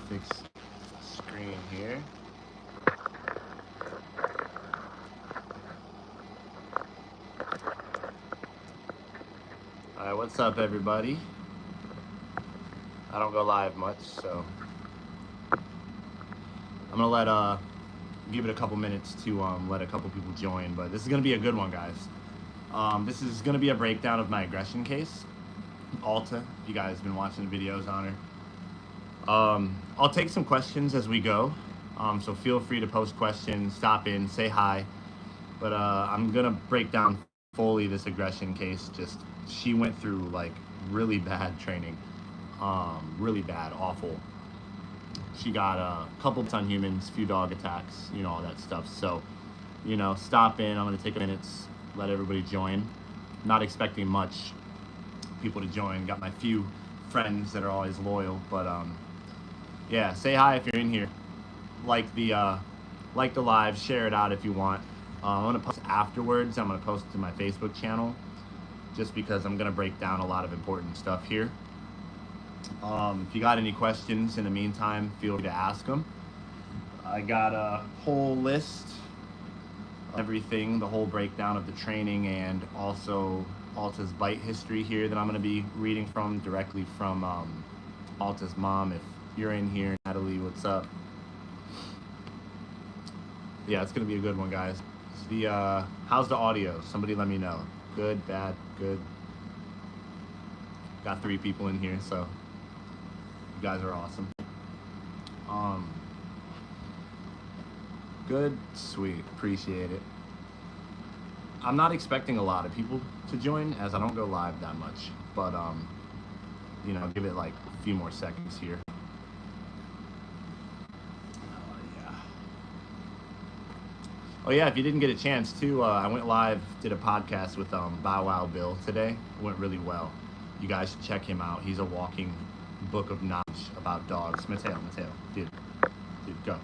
fix screen here. Alright, what's up everybody? I don't go live much, so I'm gonna give it a couple minutes to let a couple people join, but this is gonna be a good one, guys. This is gonna be a breakdown of my aggression case, Alta. If you guys have been watching the videos on her. I'll take some questions as we go, so feel free to post questions, stop in, say hi. But I'm gonna break down fully this aggression case. Just she went through like really bad training, really bad, awful. She got a couple on humans, few dog attacks, you know, all that stuff. So, you know, stop in. I'm gonna take a minute, let everybody join. Not expecting much people to join. Got my few friends that are always loyal, but yeah, say hi if you're in here. Like the live, share it out if you want. I'm gonna post afterwards. I'm gonna post it to my Facebook channel, just because I'm gonna break down a lot of important stuff here. If you got any questions in the meantime, feel free to ask them. I got a whole list of everything, the whole breakdown of the training, and also Alta's bite history here that I'm gonna be reading from directly from Alta's mom. If you're in here, Natalie, what's up? Yeah, it's gonna be a good one, guys. How's the audio? Somebody let me know. Good, bad, good. Got 3 people in here, so you guys are awesome. Good, sweet, appreciate it. I'm not expecting a lot of people to join, as I don't go live that much, but you know, give it like a few more seconds here. Oh yeah, if you didn't get a chance to, I went live, did a podcast with Bow Wow Bill today. It went really well. You guys should check him out. He's a walking book of knowledge about dogs. Mateo, dude, go.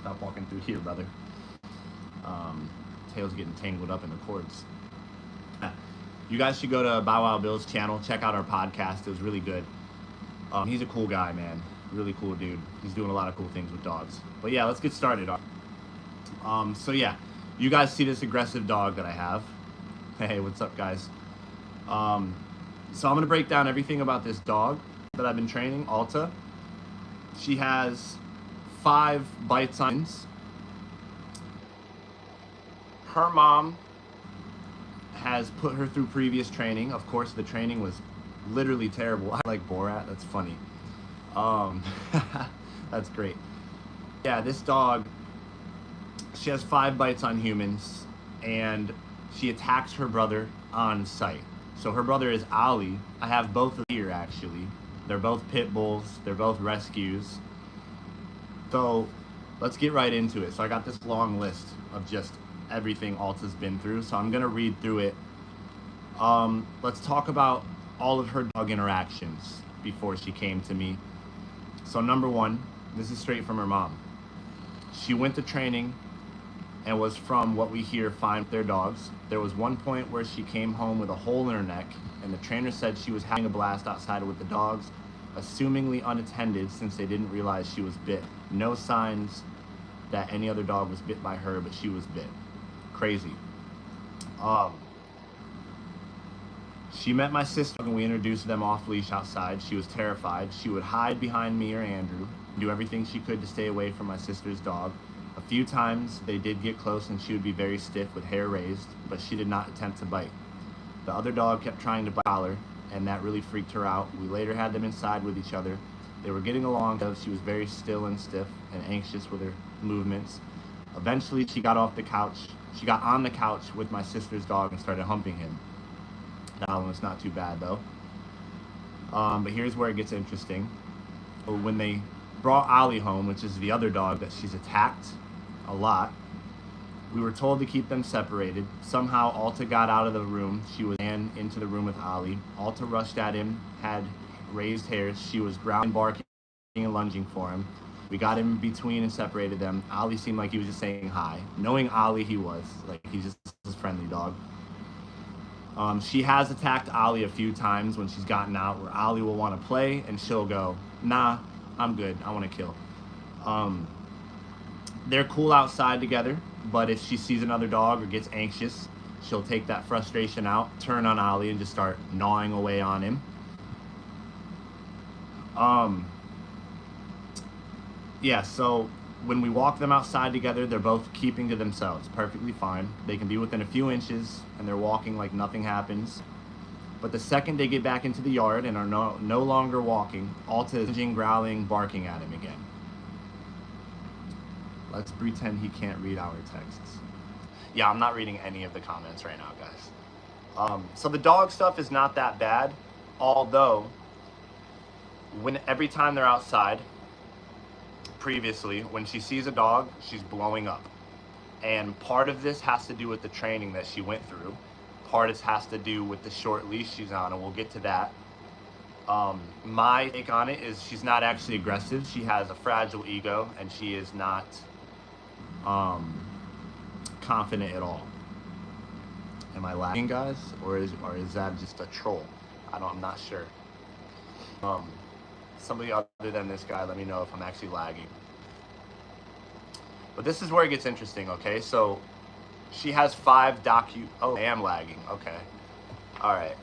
Stop walking through here, brother. Tail's getting tangled up in the cords. You guys should go to Bow Wow Bill's channel, check out our podcast. It was really good. He's a cool guy, man. Really cool dude. He's doing a lot of cool things with dogs. But yeah, let's get started. So yeah, you guys see this aggressive dog that I have. Hey, what's up, guys? So I'm gonna break down everything about this dog that I've been training, Alta. She has 5 bites on. Her mom has put her through previous training. Of course, the training was literally terrible. I like Borat, that's funny. That's great. Yeah, this dog, she has 5 bites on humans, and she attacks her brother on sight. So her brother is Ali. I have both of them here, actually. They're both pit bulls. They're both rescues. So let's get right into it. So I got this long list of just everything Alta's been through. So I'm going to read through it. Let's talk about all of her dog interactions before she came to me. So number 1, this is straight from her mom. She went to training and was, from what we hear, fine with their dogs. There was one point where she came home with a hole in her neck, and the trainer said she was having a blast outside with the dogs, assumingly unattended since they didn't realize she was bit. No signs that any other dog was bit by her, but she was bit. Crazy. She met my sister and we introduced them off leash outside. She was terrified. She would hide behind me or Andrew, do everything she could to stay away from my sister's dog. A few times they did get close and she would be very stiff with hair raised, but she did not attempt to bite. The other dog kept trying to bite her, and that really freaked her out. We later had them inside with each other. They were getting along, though she was very still and stiff and anxious with her movements. Eventually she got off the couch. She got on the couch with my sister's dog and started humping him. That one was not too bad though. But here's where it gets interesting. When they brought Ali home, which is the other dog that she's attacked a lot, we were told to keep them separated. Somehow Alta got out of the room. She was into the room with Ali. Alta rushed at him, had raised hairs. She was growling, barking, and lunging for him. We got him between and separated them. Ali seemed like he was just saying hi. Knowing Ali, he was. Like, he's just a friendly dog. She has attacked Ali a few times when she's gotten out, where Ali will want to play and she'll go, nah, I'm good. I want to kill. They're cool outside together, but if she sees another dog or gets anxious, she'll take that frustration out, turn on Ollie, and just start gnawing away on him. Yeah, so when we walk them outside together, they're both keeping to themselves perfectly fine. They can be within a few inches and they're walking like nothing happens. But the second they get back into the yard and are no longer walking, Alta is growling, barking at him again. Let's pretend he can't read our texts. Yeah, I'm not reading any of the comments right now, guys. So the dog stuff is not that bad, although every time they're outside, previously, when she sees a dog, she's blowing up. And part of this has to do with the training that she went through. Part has to do with the short leash she's on, and we'll get to that. My take on it is she's not actually aggressive. She has a fragile ego, and she is not confident at all. Am I lagging, guys, or is that just a troll? I'm not sure. Somebody other than this guy, let me know if I'm actually lagging. But this is where it gets interesting, okay? So she has 5 oh, I am lagging, okay. All right,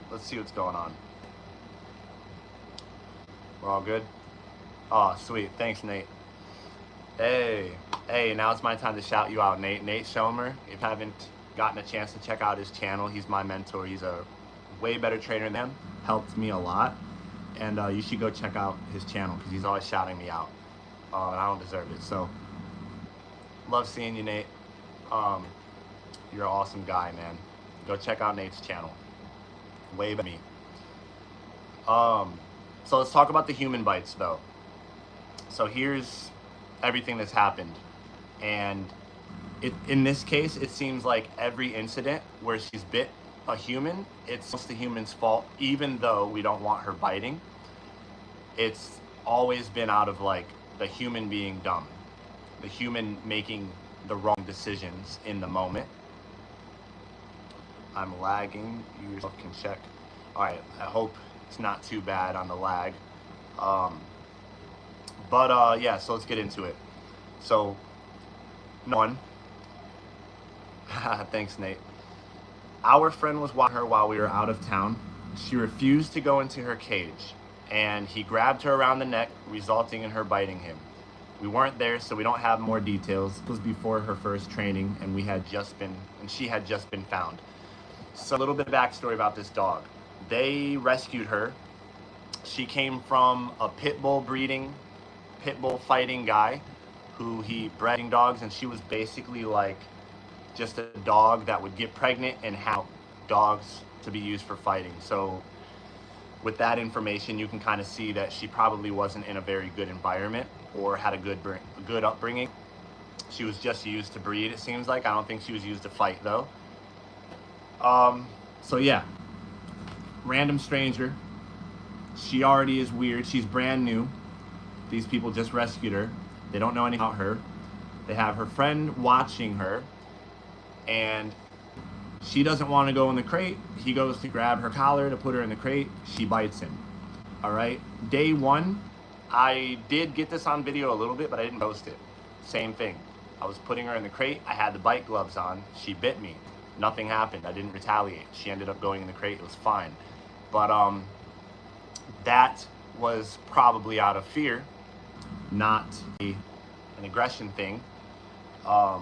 let's see what's going on. We're all good? Oh, sweet, thanks, Nate. Hey, now it's my time to shout you out, Nate. Nate Schomer, if you haven't gotten a chance to check out his channel, he's my mentor. He's a way better trainer than him, helped me a lot. And you should go check out his channel because he's always shouting me out. And I don't deserve it. So, love seeing you, Nate. You're an awesome guy, man. Go check out Nate's channel. Way better than me. So let's talk about the human bites, though. So here's everything that's happened. And in this case, it seems like every incident where she's bit a human, it's the human's fault, even though we don't want her biting. It's always been out of like the human being dumb, the human making the wrong decisions in the moment. I'm lagging, you yourself can check. All right, I hope it's not too bad on the lag. Yeah, so let's get into it. So, one, thanks, Nate. Our friend was watching her while we were out of town. She refused to go into her cage, and he grabbed her around the neck, resulting in her biting him. We weren't there, so we don't have more details. It was before her first training, and she had just been found. So a little bit of backstory about this dog. They rescued her. She came from a pit bull fighting guy who he bred dogs, and she was basically like just a dog that would get pregnant and have dogs to be used for fighting. So with that information, you can kind of see that she probably wasn't in a very good environment or had a good upbringing. She was just used to breed, it seems like. I don't think she was used to fight, though. So yeah, random stranger. She already is weird. She's brand new. These people just rescued her. They don't know anything about her. They have her friend watching her, and she doesn't want to go in the crate. He goes to grab her collar to put her in the crate. She bites him. All right. Day one, I did get this on video a little bit, but I didn't post it. Same thing. I was putting her in the crate. I had the bite gloves on. She bit me. Nothing happened. I didn't retaliate. She ended up going in the crate. It was fine. But that was probably out of fear, not an aggression thing. A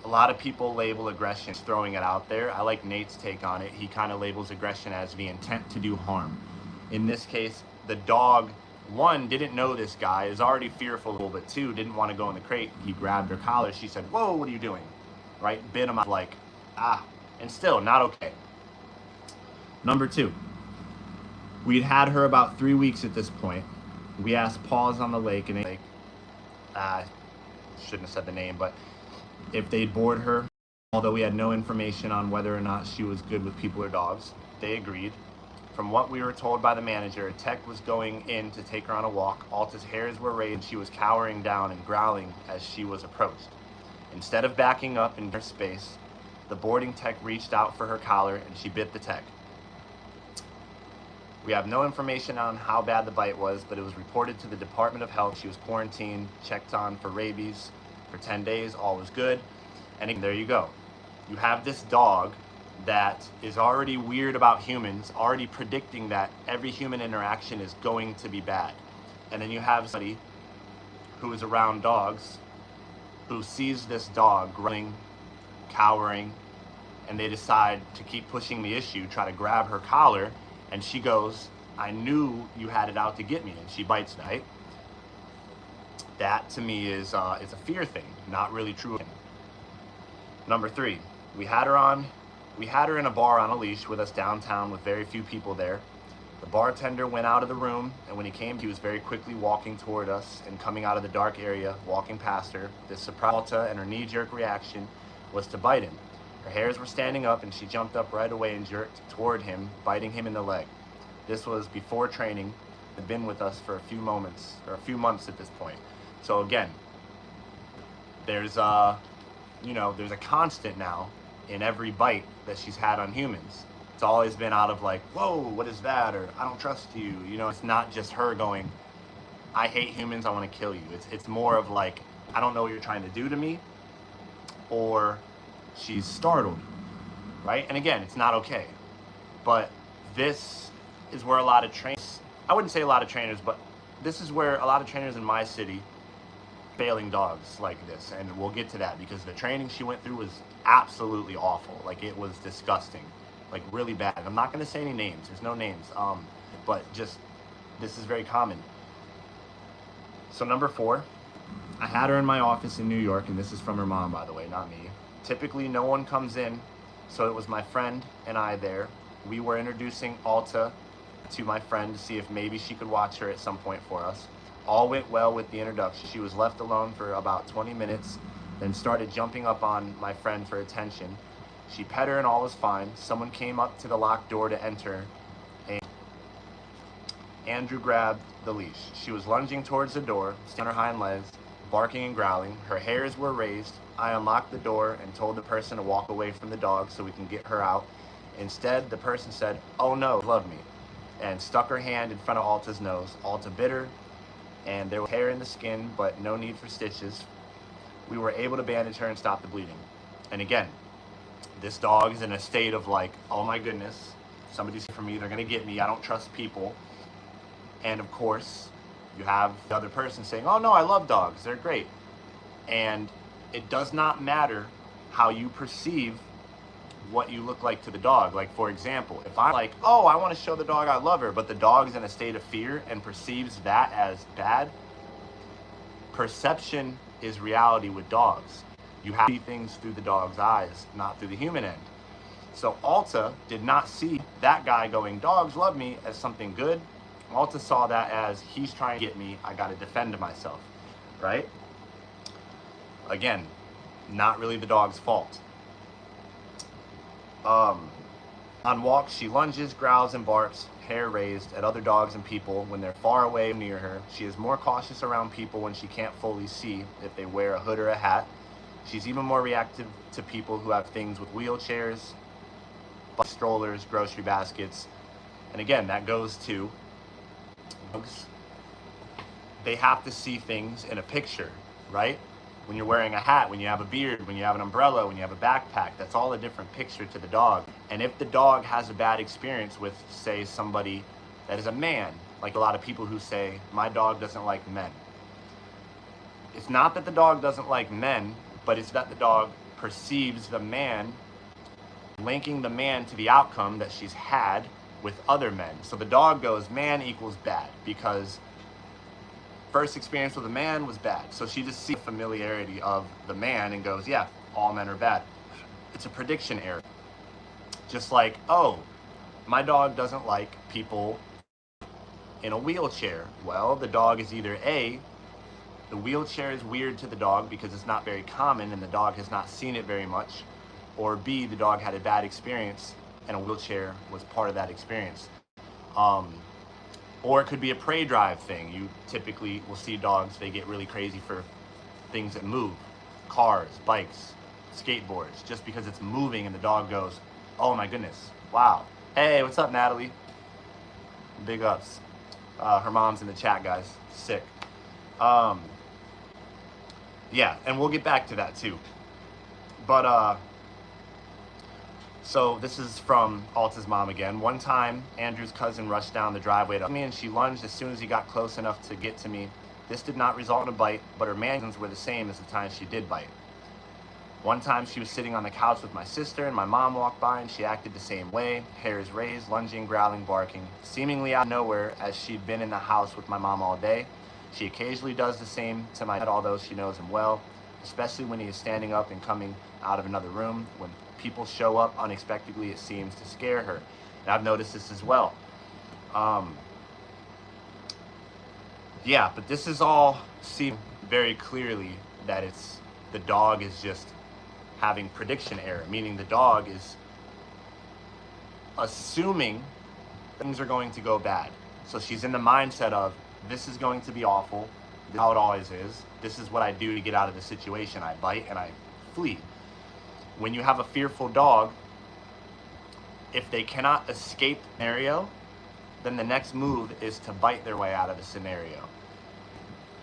lot of people label aggression as throwing it out there. I like Nate's take on it. He kind of labels aggression as the intent to do harm. In this case, the dog, one, didn't know this guy, is already fearful a little bit. Two, didn't want to go in the crate. He grabbed her collar. She said, "Whoa, what are you doing?" Right? Bit him out like, and still not okay. Number two, we'd had her about 3 weeks at this point. We asked Paws on the Lake, and shouldn't have said the name, but if they'd board her, although we had no information on whether or not she was good with people or dogs. They agreed. From what we were told by the manager, a tech was going in to take her on a walk. Alta's hairs were raised. She was cowering down and growling as she was approached. Instead of backing up in her space, the boarding tech reached out for her collar and she bit the tech. We have no information on how bad the bite was, but it was reported to the Department of Health. She was quarantined, checked on for rabies for 10 days, all was good. And there you go. You have this dog that is already weird about humans, already predicting that every human interaction is going to be bad. And then you have somebody who is around dogs, who sees this dog running, cowering, and they decide to keep pushing the issue, try to grab her collar, and she goes, I knew you had it out to get me, and she bites, right? That to me is a fear thing, not really true. Number 3, we had her in a bar on a leash with us downtown with very few people there. The bartender went out of the room, and when he came, he was very quickly walking toward us and coming out of the dark area, walking past her. This surprised Alta, and her knee-jerk reaction was to bite him. Her hairs were standing up, and she jumped up right away and jerked toward him, biting him in the leg. This was before training. Had been with us for a few months at this point. So again, there's a constant now in every bite that she's had on humans. It's always been out of like, whoa, what is that? Or I don't trust you. It's not just her going, I hate humans, I want to kill you. It's more of like, I don't know what you're trying to do to me, or she's startled, right? And again, it's not okay. But this is where a lot of trainers, I wouldn't say a lot of trainers, but this is where a lot of trainers in my city failing dogs like this. And we'll get to that because the training she went through was absolutely awful. Like, it was disgusting, like really bad. I'm not going to say any names. There's no names. But just, this is very common. So number 4, I had her in my office in New York, and this is from her mom, by the way, not me. Typically, no one comes in, so it was my friend and I there. We were introducing Alta to my friend to see if maybe she could watch her at some point for us. All went well with the introduction. She was left alone for about 20 minutes, then started jumping up on my friend for attention. She pet her and all was fine. Someone came up to the locked door to enter, and Andrew grabbed the leash. She was lunging towards the door, standing on her hind legs, barking and growling. Her hairs were raised. I unlocked the door and told the person to walk away from the dog so we can get her out. Instead, the person said, oh no, love me, and stuck her hand in front of Alta's nose. Alta bit her, and there was hair in the skin, but no need for stitches. We were able to bandage her and stop the bleeding. And again, this dog is in a state of like, oh my goodness, somebody's here for me, they're gonna get me, I don't trust people. And of course, you have the other person saying, oh no, I love dogs, they're great. And it does not matter how you perceive what you look like to the dog. Like, for example, if I'm like, oh, I want to show the dog I love her, but the dog's in a state of fear and perceives that as bad, perception is reality with dogs. You have to see things through the dog's eyes, not through the human end. So Alta did not see that guy going, dogs love me, as something good. Alta saw that as, he's trying to get me, I got to defend myself, right? Again, not really the dog's fault. On walks, she lunges, growls, and barks, hair raised, at other dogs and people when they're far away near her. She is more cautious around people when she can't fully see if they wear a hood or a hat. She's even more reactive to people who have things with wheelchairs, strollers, grocery baskets. And again, that goes to dogs. They have to see things in a picture, right? When you're wearing a hat, when you have a beard, when you have an umbrella, when you have a backpack, that's all a different picture to the dog. And if the dog has a bad experience with, say, somebody that is a man, like a lot of people who say, my dog doesn't like men. It's not that the dog doesn't like men, but it's that the dog perceives the man, linking the man to the outcome that she's had with other men. So the dog goes, man equals bad, because first experience with a man was bad. So she just sees familiarity of the man and goes, yeah, all men are bad. It's a prediction error. Just like, oh, my dog doesn't like people in a wheelchair. Well, the dog is either A, the wheelchair is weird to the dog because it's not very common and the dog has not seen it very much, or B, the dog had a bad experience and a wheelchair was part of that experience. Or it could be a prey drive thing. You typically will see dogs, they get really crazy for things that move. Cars, bikes, skateboards. Just because it's moving and the dog goes, oh my goodness, wow. Hey, what's up, Natalie? Big ups. Her mom's in the chat, guys. Sick. Yeah, and we'll get back to that too. But so this is from Alta's mom again. One time, Andrew's cousin rushed down the driveway to me, and she lunged as soon as he got close enough to get to me. This did not result in a bite, but her mannerisms were the same as the time she did bite. One time she was sitting on the couch with my sister and my mom walked by and she acted the same way, hairs raised, lunging, growling, barking, seemingly out of nowhere as she'd been in the house with my mom all day. She occasionally does the same to my dad, although she knows him well, especially when he is standing up and coming out of another room. When people show up unexpectedly, it seems to scare her. And I've noticed this as well. Yeah, but this is all seen very clearly that it's the dog is just having prediction error, meaning the dog is assuming things are going to go bad. So she's in the mindset of, this is going to be awful, this is how it always is, this is what I do to get out of the situation. I bite and I flee. When you have a fearful dog, if they cannot escape the scenario, then the next move is to bite their way out of the scenario.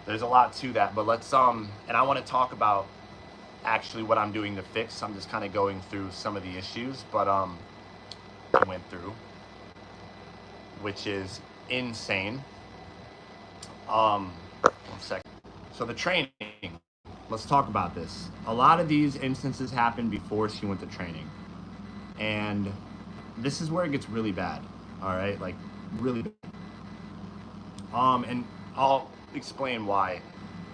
There's a lot to that, but let's and I want to talk about actually what I'm doing to fix. I'm just kind of going through some of the issues, but I went through, which is insane. One second. So the training, let's talk about this. A lot of these instances happened before she went to training, and this is where it gets really bad. All right, like really bad. And I'll explain why.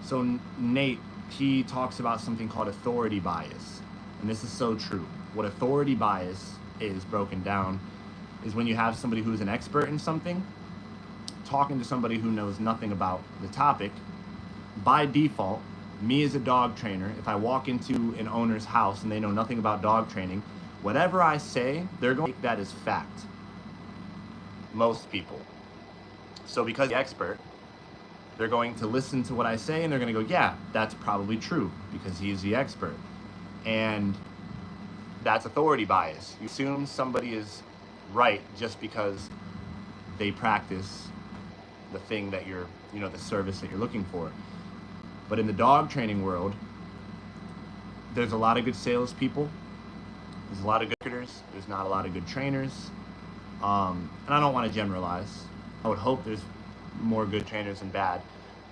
So Nate, he talks about something called authority bias, and this is so true. What authority bias is, broken down, is when you have somebody who's an expert in something talking to somebody who knows nothing about the topic. By default, me as a dog trainer, if I walk into an owner's house and they know nothing about dog training, whatever I say, they're going to take that as fact. Most people. So because the expert, they're going to listen to what I say and they're going to go, yeah, that's probably true because he's the expert. And that's authority bias. You assume somebody is right just because they practice the thing that you're, the service that you're looking for. But in the dog training world, there's a lot of good salespeople. There's a lot of good marketers. There's not a lot of good trainers. And I don't want to generalize. I would hope there's more good trainers than bad,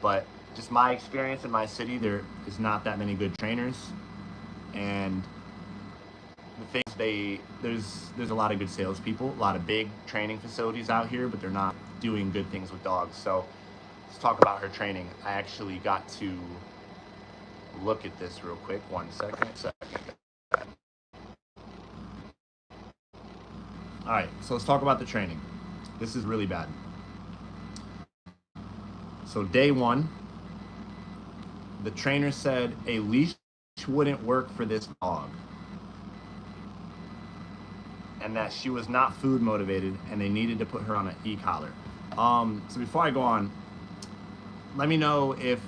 but just my experience in my city, there is not that many good trainers, and the things there's a lot of good salespeople, a lot of big training facilities out here, but they're not doing good things with dogs. So let's talk about her training. I actually got to look at this real quick. One second. All right, so let's talk about the training. This is really bad. So day one, the trainer said a leash wouldn't work for this dog, and that she was not food motivated and they needed to put her on an e-collar. So before I go on, let me know if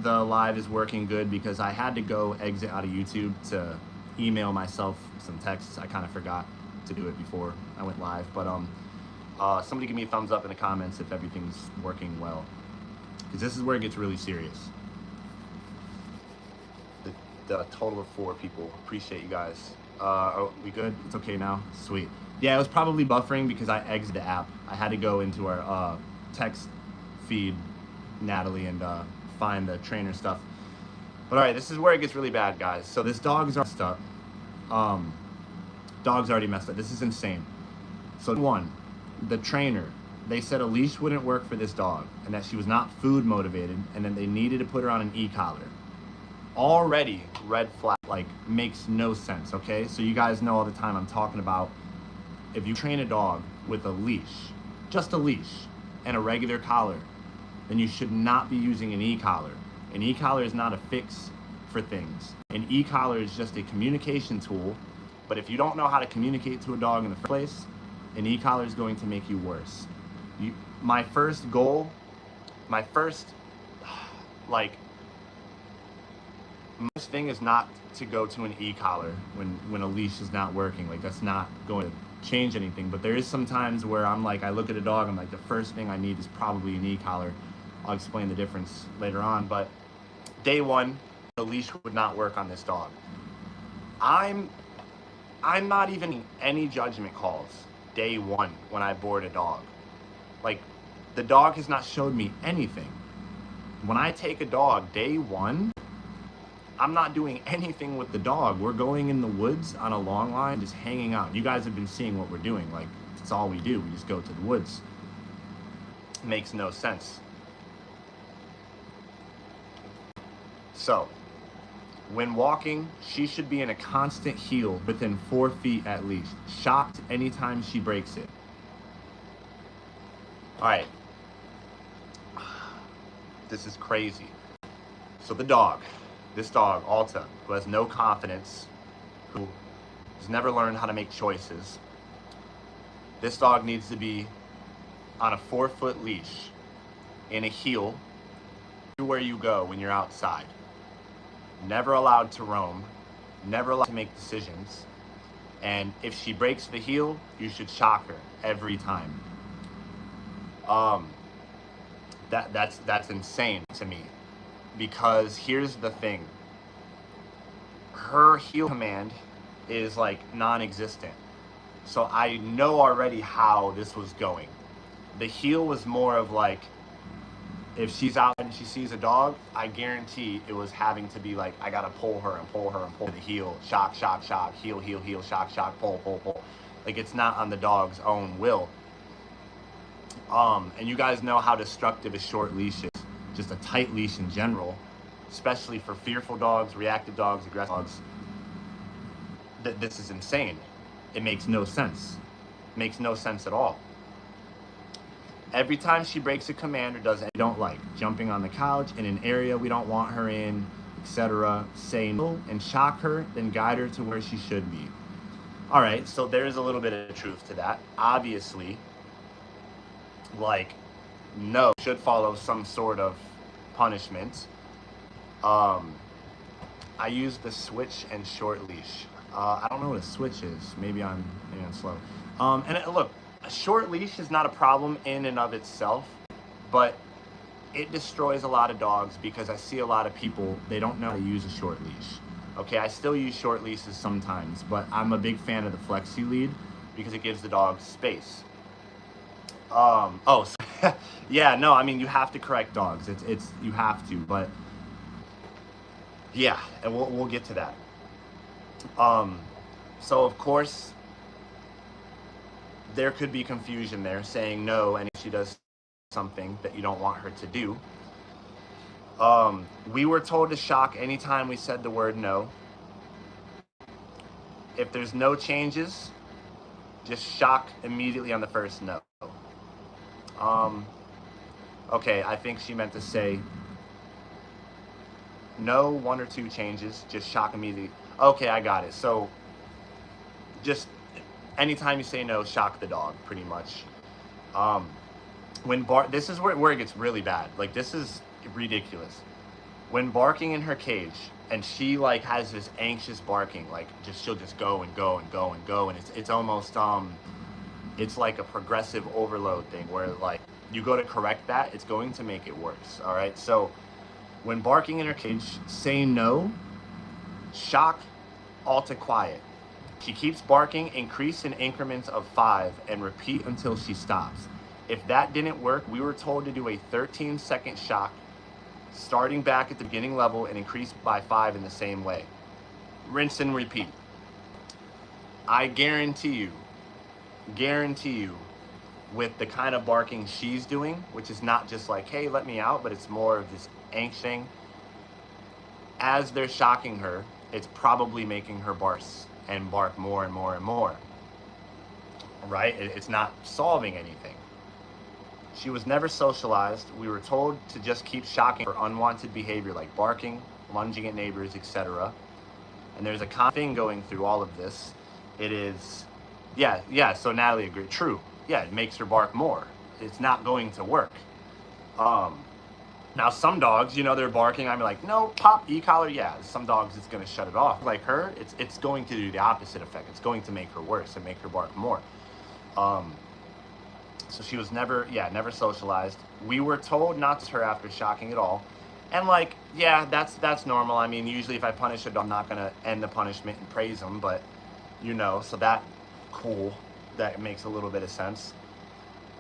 the live is working good, because I had to go exit out of YouTube to email myself some texts. I kind of forgot to do it before I went live, but somebody give me a thumbs up in the comments if everything's working well, because this is where it gets really serious. The total of 4 people. Appreciate you guys. Are we good? It's okay now? Sweet. Yeah, it was probably buffering because I exited the app. I had to go into our text feed, Natalie, and find the trainer stuff. But all right, this is where it gets really bad, guys. So this dog's messed up. Dog's already messed up. This is insane. So one, the trainer, they said a leash wouldn't work for this dog and that she was not food motivated and then they needed to put her on an e-collar. Already red flag, like, makes no sense, okay? So you guys know all the time I'm talking about, if you train a dog with a leash, just a leash, and a regular collar, then you should not be using an e-collar. An e-collar is not a fix for things. An e-collar is just a communication tool, but if you don't know how to communicate to a dog in the first place, an e-collar is going to make you worse. My first thing is not to go to an e-collar when a leash is not working. Like, that's not going to change anything, but there is some times where I'm like, I look at a dog, I'm like, the first thing I need is probably an e-collar. I'll explain the difference later on, but day one, the leash would not work on this dog. I'm not even any judgment calls day one when I board a dog. Like, the dog has not showed me anything. When I take a dog day one, I'm not doing anything with the dog. We're going in the woods on a long line, just hanging out. You guys have been seeing what we're doing. Like, it's all we do. We just go to the woods. Makes no sense. So, when walking, she should be in a constant heel within 4 feet at least. Shocked anytime she breaks it. All right. This is crazy. So the dog, this dog, Alta, who has no confidence, who has never learned how to make choices, this dog needs to be on a 4-foot leash in a heel everywhere you go when you're outside. Never allowed to roam, never allowed to make decisions. And if she breaks the heel, you should shock her every time. That's insane to me, because here's the thing. Her heel command is like non-existent. So I know already how this was going. The heel was more of like, if she's out and she sees a dog, I guarantee it was having to be like, I gotta pull her and pull her and pull the heel, shock, shock, shock, heel, heel, heel, shock, shock, pull, pull, pull. Like, it's not on the dog's own will. And you guys know how destructive a short leash is. Just a tight leash in general, especially for fearful dogs, reactive dogs, aggressive dogs. This is insane. It makes no sense. It makes no sense at all. Every time she breaks a command or does anything we don't like, jumping on the couch in an area we don't want her in, etc., say no and shock her, then guide her to where she should be. All right, so there's a little bit of truth to that. Obviously, like, no should follow some sort of punishment. I use the switch and short leash. I don't know what a switch is. Maybe I'm slow. Look, a short leash is not a problem in and of itself, but it destroys a lot of dogs because I see a lot of people, they don't know how to use a short leash. Okay, I still use short leashes sometimes, but I'm a big fan of the flexi lead because it gives the dog space. Yeah, no, I mean, you have to correct dogs. It's you have to, but yeah, and we'll get to that. So of course, there could be confusion there, saying no, and if she does something that you don't want her to do. We were told to shock anytime we said the word no. If there's no changes, just shock immediately on the first no. Okay, I think she meant to say no 1 or 2 changes, just shock immediately. Okay, I got it. So just anytime you say no, shock the dog, pretty much. This is where it gets really bad. Like, this is ridiculous. When barking in her cage, and she like has this anxious barking, like she'll just go and go and go and go, and it's almost it's like a progressive overload thing where like you go to correct that, it's going to make it worse. All right, so when barking in her cage, say no, shock, Alta quiet. She keeps barking, increase in increments of 5 and repeat until she stops. If that didn't work, we were told to do a 13-second shock, starting back at the beginning level and increase by 5 in the same way. Rinse and repeat. I guarantee you, with the kind of barking she's doing, which is not just like, hey, let me out, but it's more of this anxious thing, as they're shocking her, it's probably making her bark and bark more and more and more. Right? It's not solving anything. She was never socialized. We were told to just keep shocking her unwanted behavior like barking, lunging at neighbors, etc. And there's a common thing going through all of this. It is, yeah, so Natalie agreed. True. Yeah, it makes her bark more. It's not going to work. Now, some dogs, you know, they're barking. I'm like, no, pop e-collar. Yeah, some dogs, it's going to shut it off. Like her, it's going to do the opposite effect. It's going to make her worse and make her bark more. So she was never socialized. We were told not to her after shocking at all. And like, yeah, that's normal. I mean, usually if I punish a dog, I'm not going to end the punishment and praise them. But, you know, so that, cool. That makes a little bit of sense.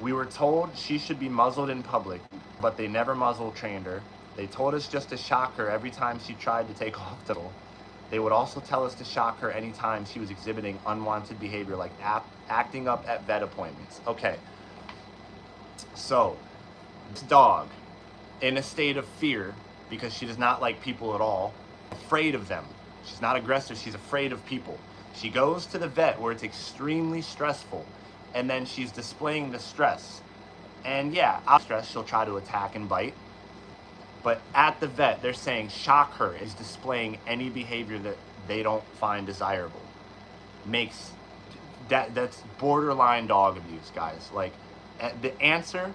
We were told she should be muzzled in public, but they never muzzle trained her. They told us just to shock her every time she tried to take off the muzzle. They would also tell us to shock her anytime she was exhibiting unwanted behavior, like acting up at vet appointments. Okay, so this dog, in a state of fear, because she does not like people at all, afraid of them. She's not aggressive, she's afraid of people. She goes to the vet where it's extremely stressful, and then she's displaying the stress. And yeah, out of stress, she'll try to attack and bite. But at the vet, they're saying shock her is displaying any behavior that they don't find desirable. That's borderline dog abuse, guys. Like, the answer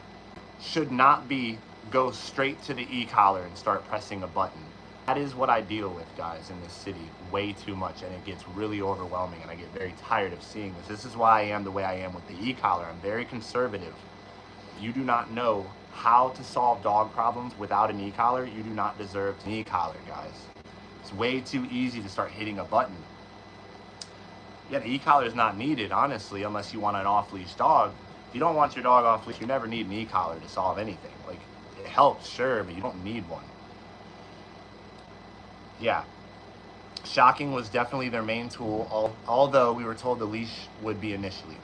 should not be go straight to the e-collar and start pressing a button. That is what I deal with, guys, in this city way too much, and it gets really overwhelming, and I get very tired of seeing this. This is why I am the way I am with the e-collar. I'm very conservative. If you do not know how to solve dog problems without an e-collar, you do not deserve an e-collar, guys. It's way too easy to start hitting a button. Yeah, the e-collar is not needed, honestly, unless you want an off-leash dog. If you don't want your dog off-leash, you never need an e-collar to solve anything. Like, it helps, sure, but you don't need one. Yeah, shocking was definitely their main tool, although we were told the leash would be initially.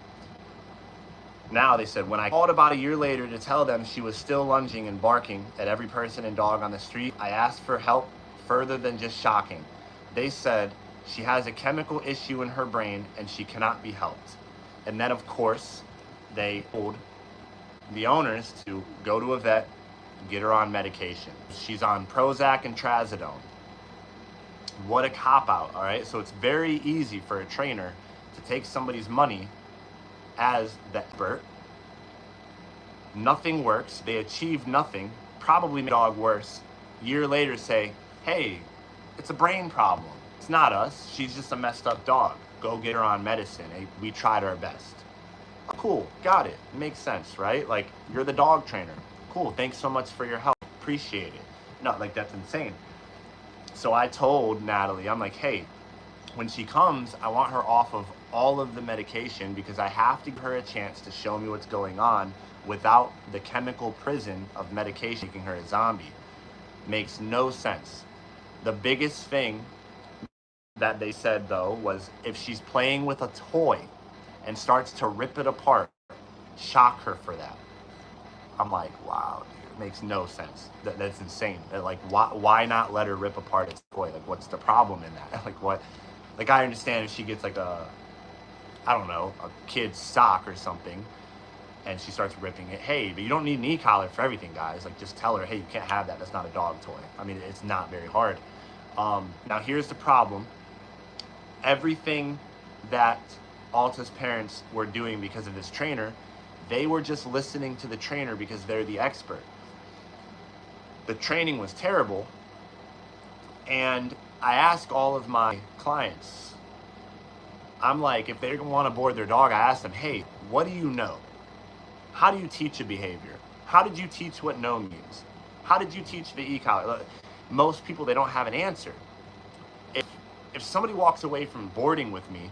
Now, they said, when I called about a year later to tell them she was still lunging and barking at every person and dog on the street, I asked for help further than just shocking. They said she has a chemical issue in her brain and she cannot be helped. And then, of course, they told the owners to go to a vet, get her on medication. She's on Prozac and Trazodone. What a cop-out, all right? So it's very easy for a trainer to take somebody's money as the expert. Nothing works. They achieve nothing. Probably make the dog worse. Year later say, hey, it's a brain problem. It's not us. She's just a messed up dog. Go get her on medicine. Hey, we tried our best. Cool, got it. Makes sense, right? Like, you're the dog trainer. Cool, thanks so much for your help. Appreciate it. No, like, that's insane. So I told Natalie, I'm like, hey, when she comes, I want her off of all of the medication because I have to give her a chance to show me what's going on without the chemical prison of medication making her a zombie. Makes no sense. The biggest thing that they said, though, was if she's playing with a toy and starts to rip it apart, shock her for that. I'm like, wow, dude. Makes no sense. That's insane. Like, why not let her rip apart its toy? Like, what's the problem in that? Like, what? Like, I understand if she gets like a kid's sock or something, and she starts ripping it. Hey, but you don't need an e-collar for everything, guys. Like, just tell her, hey, you can't have that. That's not a dog toy. I mean, it's not very hard. Now, here's the problem. Everything that Alta's parents were doing because of this trainer, they were just listening to the trainer because they're the expert. The training was terrible, and I ask all of my clients, I'm like, if they want to board their dog, I ask them, hey, what do you know? How do you teach a behavior? How did you teach what no means? How did you teach the e-collar? Most people, they don't have an answer. If somebody walks away from boarding with me,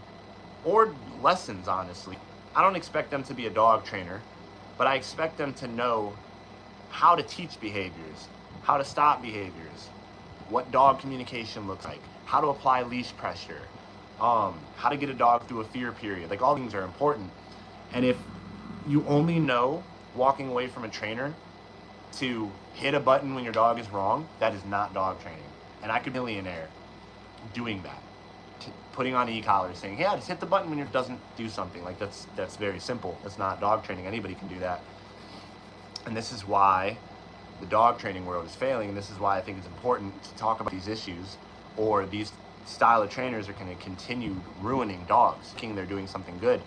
or lessons, honestly, I don't expect them to be a dog trainer, but I expect them to know how to teach behaviors, how to stop behaviors, what dog communication looks like, how to apply leash pressure, how to get a dog through a fear period. Like, all things are important. And if you only know walking away from a trainer to hit a button when your dog is wrong, that is not dog training. And I could be a millionaire doing that. Putting on e-collar, saying, yeah, just hit the button when it doesn't do something. Like, that's very simple. That's not dog training. Anybody can do that. And this is why the dog training world is failing, and this is why I think it's important to talk about these issues, or these style of trainers are going to continue ruining dogs, thinking they're doing something good.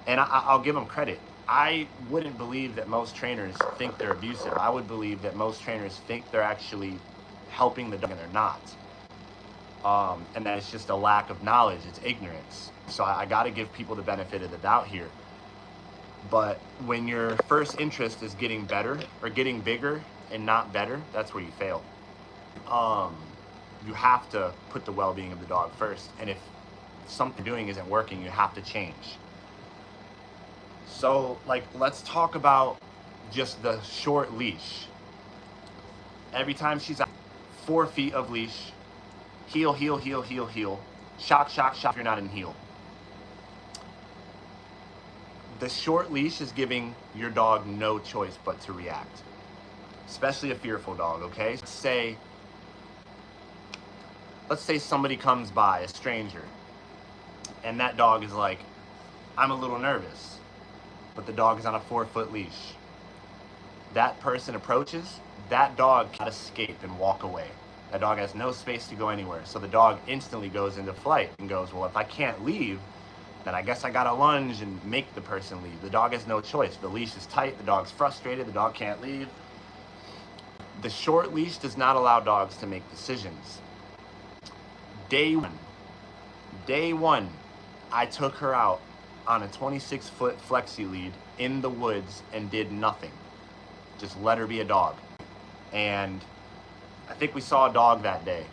And I'll give them credit. I wouldn't believe that most trainers think they're abusive. I would believe that most trainers think they're actually helping the dog, and they're not. And that it's just a lack of knowledge. It's ignorance. So I got to give people the benefit of the doubt here. But when your first interest is getting better or getting bigger and not better, that's where you fail. You have to put the well-being of the dog first. And if something doing isn't working, you have to change. So, like, let's talk about just the short leash. Every time she's out, 4 feet of leash, heel, heel, heel, heel, heel, shock, shock, shock, you're not in heel. The short leash is giving your dog no choice but to react, especially a fearful dog, okay? Let's say somebody comes by, a stranger, and that dog is like, I'm a little nervous, but the dog is on a 4-foot leash. That person approaches, that dog can't escape and walk away. That dog has no space to go anywhere. So the dog instantly goes into flight and goes, well, if I can't leave, then I guess I gotta lunge and make the person leave. The dog has no choice. The leash is tight, the dog's frustrated, the dog can't leave. The short leash does not allow dogs to make decisions. Day one, I took her out on a 26-foot flexi lead in the woods and did nothing. Just let her be a dog. And I think we saw a dog that day.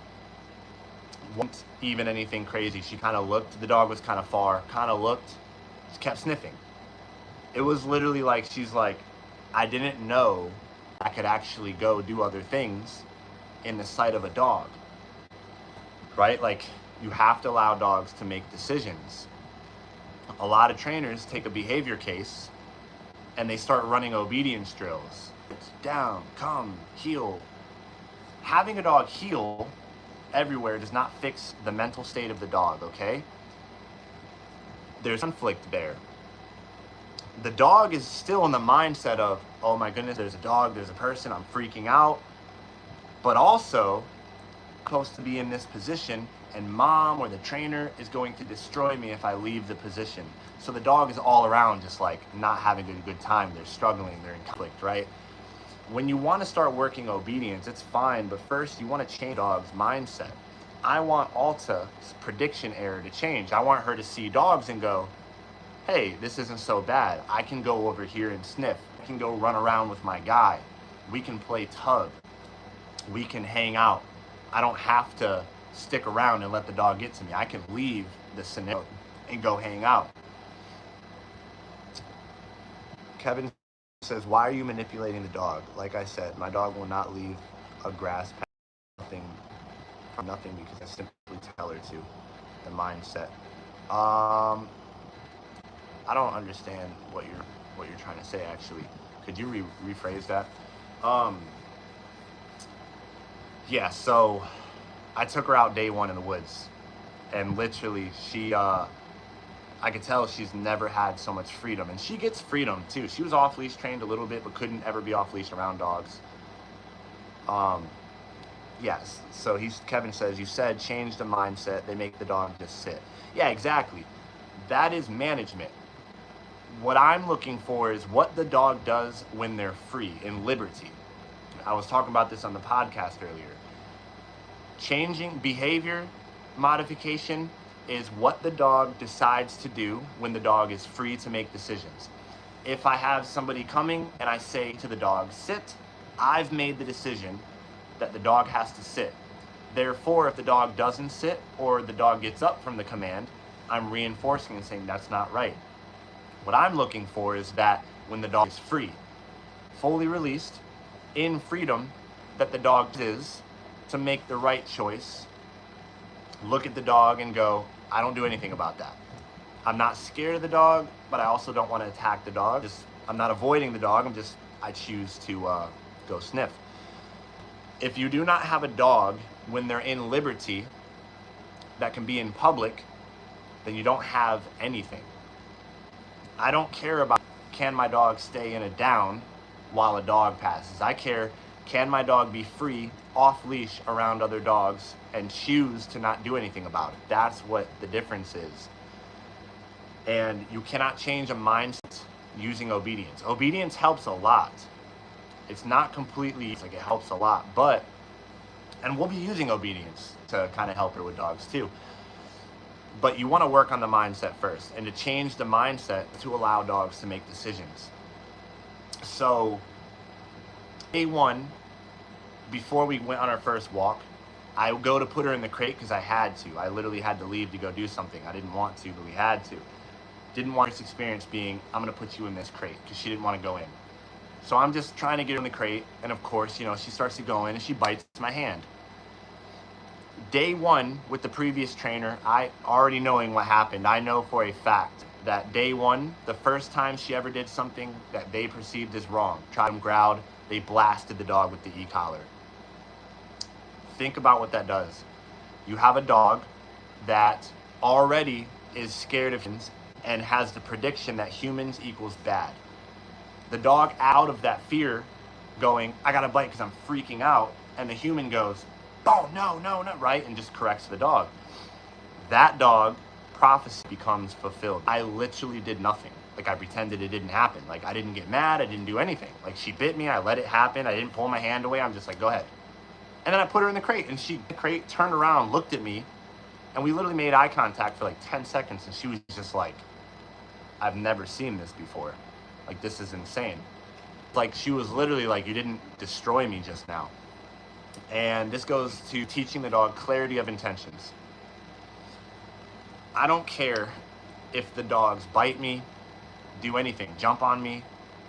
Wasn't even anything crazy. She kind of looked, the dog was kind of far, kind of looked, just kept sniffing. It was literally like, she's like, I didn't know I could actually go do other things in the sight of a dog, right? Like, you have to allow dogs to make decisions. A lot of trainers take a behavior case and they start running obedience drills. It's down, come, heel. Having a dog heel everywhere does not fix the mental state of the dog, okay? There's conflict there. The dog is still in the mindset of, oh my goodness, there's a dog, there's a person, I'm freaking out. But also, I'm supposed to be in this position, and mom or the trainer is going to destroy me if I leave the position. So the dog is all around just like not having a good time. They're struggling, they're in conflict, right? When you want to start working obedience, it's fine, but first you want to change dog's mindset. I want Alta's prediction error to change. I want her to see dogs and go, hey, this isn't so bad. I can go over here and sniff. I can go run around with my guy. We can play tug. We can hang out. I don't have to stick around and let the dog get to me. I can leave the scenario and go hang out. Kevin says, why are you manipulating the dog? Like I said, my dog will not leave a grass patch, nothing because I simply tell her to. The mindset. I don't understand what you're trying to say. Actually, could you rephrase that? Yeah. So I took her out day one in the woods, and literally she I could tell she's never had so much freedom, and she gets freedom too. She was off leash trained a little bit, but couldn't ever be off leash around dogs. Yes. So Kevin says, you said change the mindset. They make the dog just sit. Yeah, exactly. That is management. What I'm looking for is what the dog does when they're free in liberty. I was talking about this on the podcast earlier. Changing behavior modification is what the dog decides to do when the dog is free to make decisions. If I have somebody coming and I say to the dog, sit, I've made the decision that the dog has to sit. Therefore, if the dog doesn't sit or the dog gets up from the command, I'm reinforcing and saying that's not right. What I'm looking for is that when the dog is free, fully released, in freedom, that the dog is to make the right choice, look at the dog and go, I don't do anything about that. I'm not scared of the dog, but I also don't want to attack the dog. I'm not avoiding the dog, I choose to go sniff. If you do not have a dog when they're in liberty that can be in public, then you don't have anything. I don't care about, can my dog stay in a down while a dog passes? I care, can my dog be free, off leash around other dogs and choose to not do anything about it? That's what the difference is. And you cannot change a mindset using obedience. Obedience helps a lot. It's not completely, it's like it helps a lot, but, and we'll be using obedience to kind of help her with dogs too. But you want to work on the mindset first, and to change the mindset to allow dogs to make decisions. So, day one, before we went on our first walk, I would go to put her in the crate because I had to. I literally had to leave to go do something. I didn't want to, but we had to. Didn't want this experience being, I'm going to put you in this crate, because she didn't want to go in. So I'm just trying to get her in the crate, and of course, you know, she starts to go in and she bites my hand. Day one with the previous trainer, I already knowing what happened, I know for a fact that day one, the first time she ever did something that they perceived as wrong, tried and growled, they blasted the dog with the e-collar. Think about what that does. You have a dog that already is scared of humans and has the prediction that humans equals bad. The dog out of that fear going, I gotta bite because I'm freaking out, and the human goes, oh, no, right? And just corrects the dog. That dog, prophecy becomes fulfilled. I literally did nothing. Like, I pretended it didn't happen. Like, I didn't get mad. I didn't do anything. Like, she bit me. I let it happen. I didn't pull my hand away. I'm just like, go ahead. And then I put her in the crate, and the crate turned around, looked at me, and we literally made eye contact for like 10 seconds, and she was just like, I've never seen this before. Like, this is insane. Like, she was literally like, you didn't destroy me just now. And this goes to teaching the dog clarity of intentions. I don't care if the dogs bite me, do anything, jump on me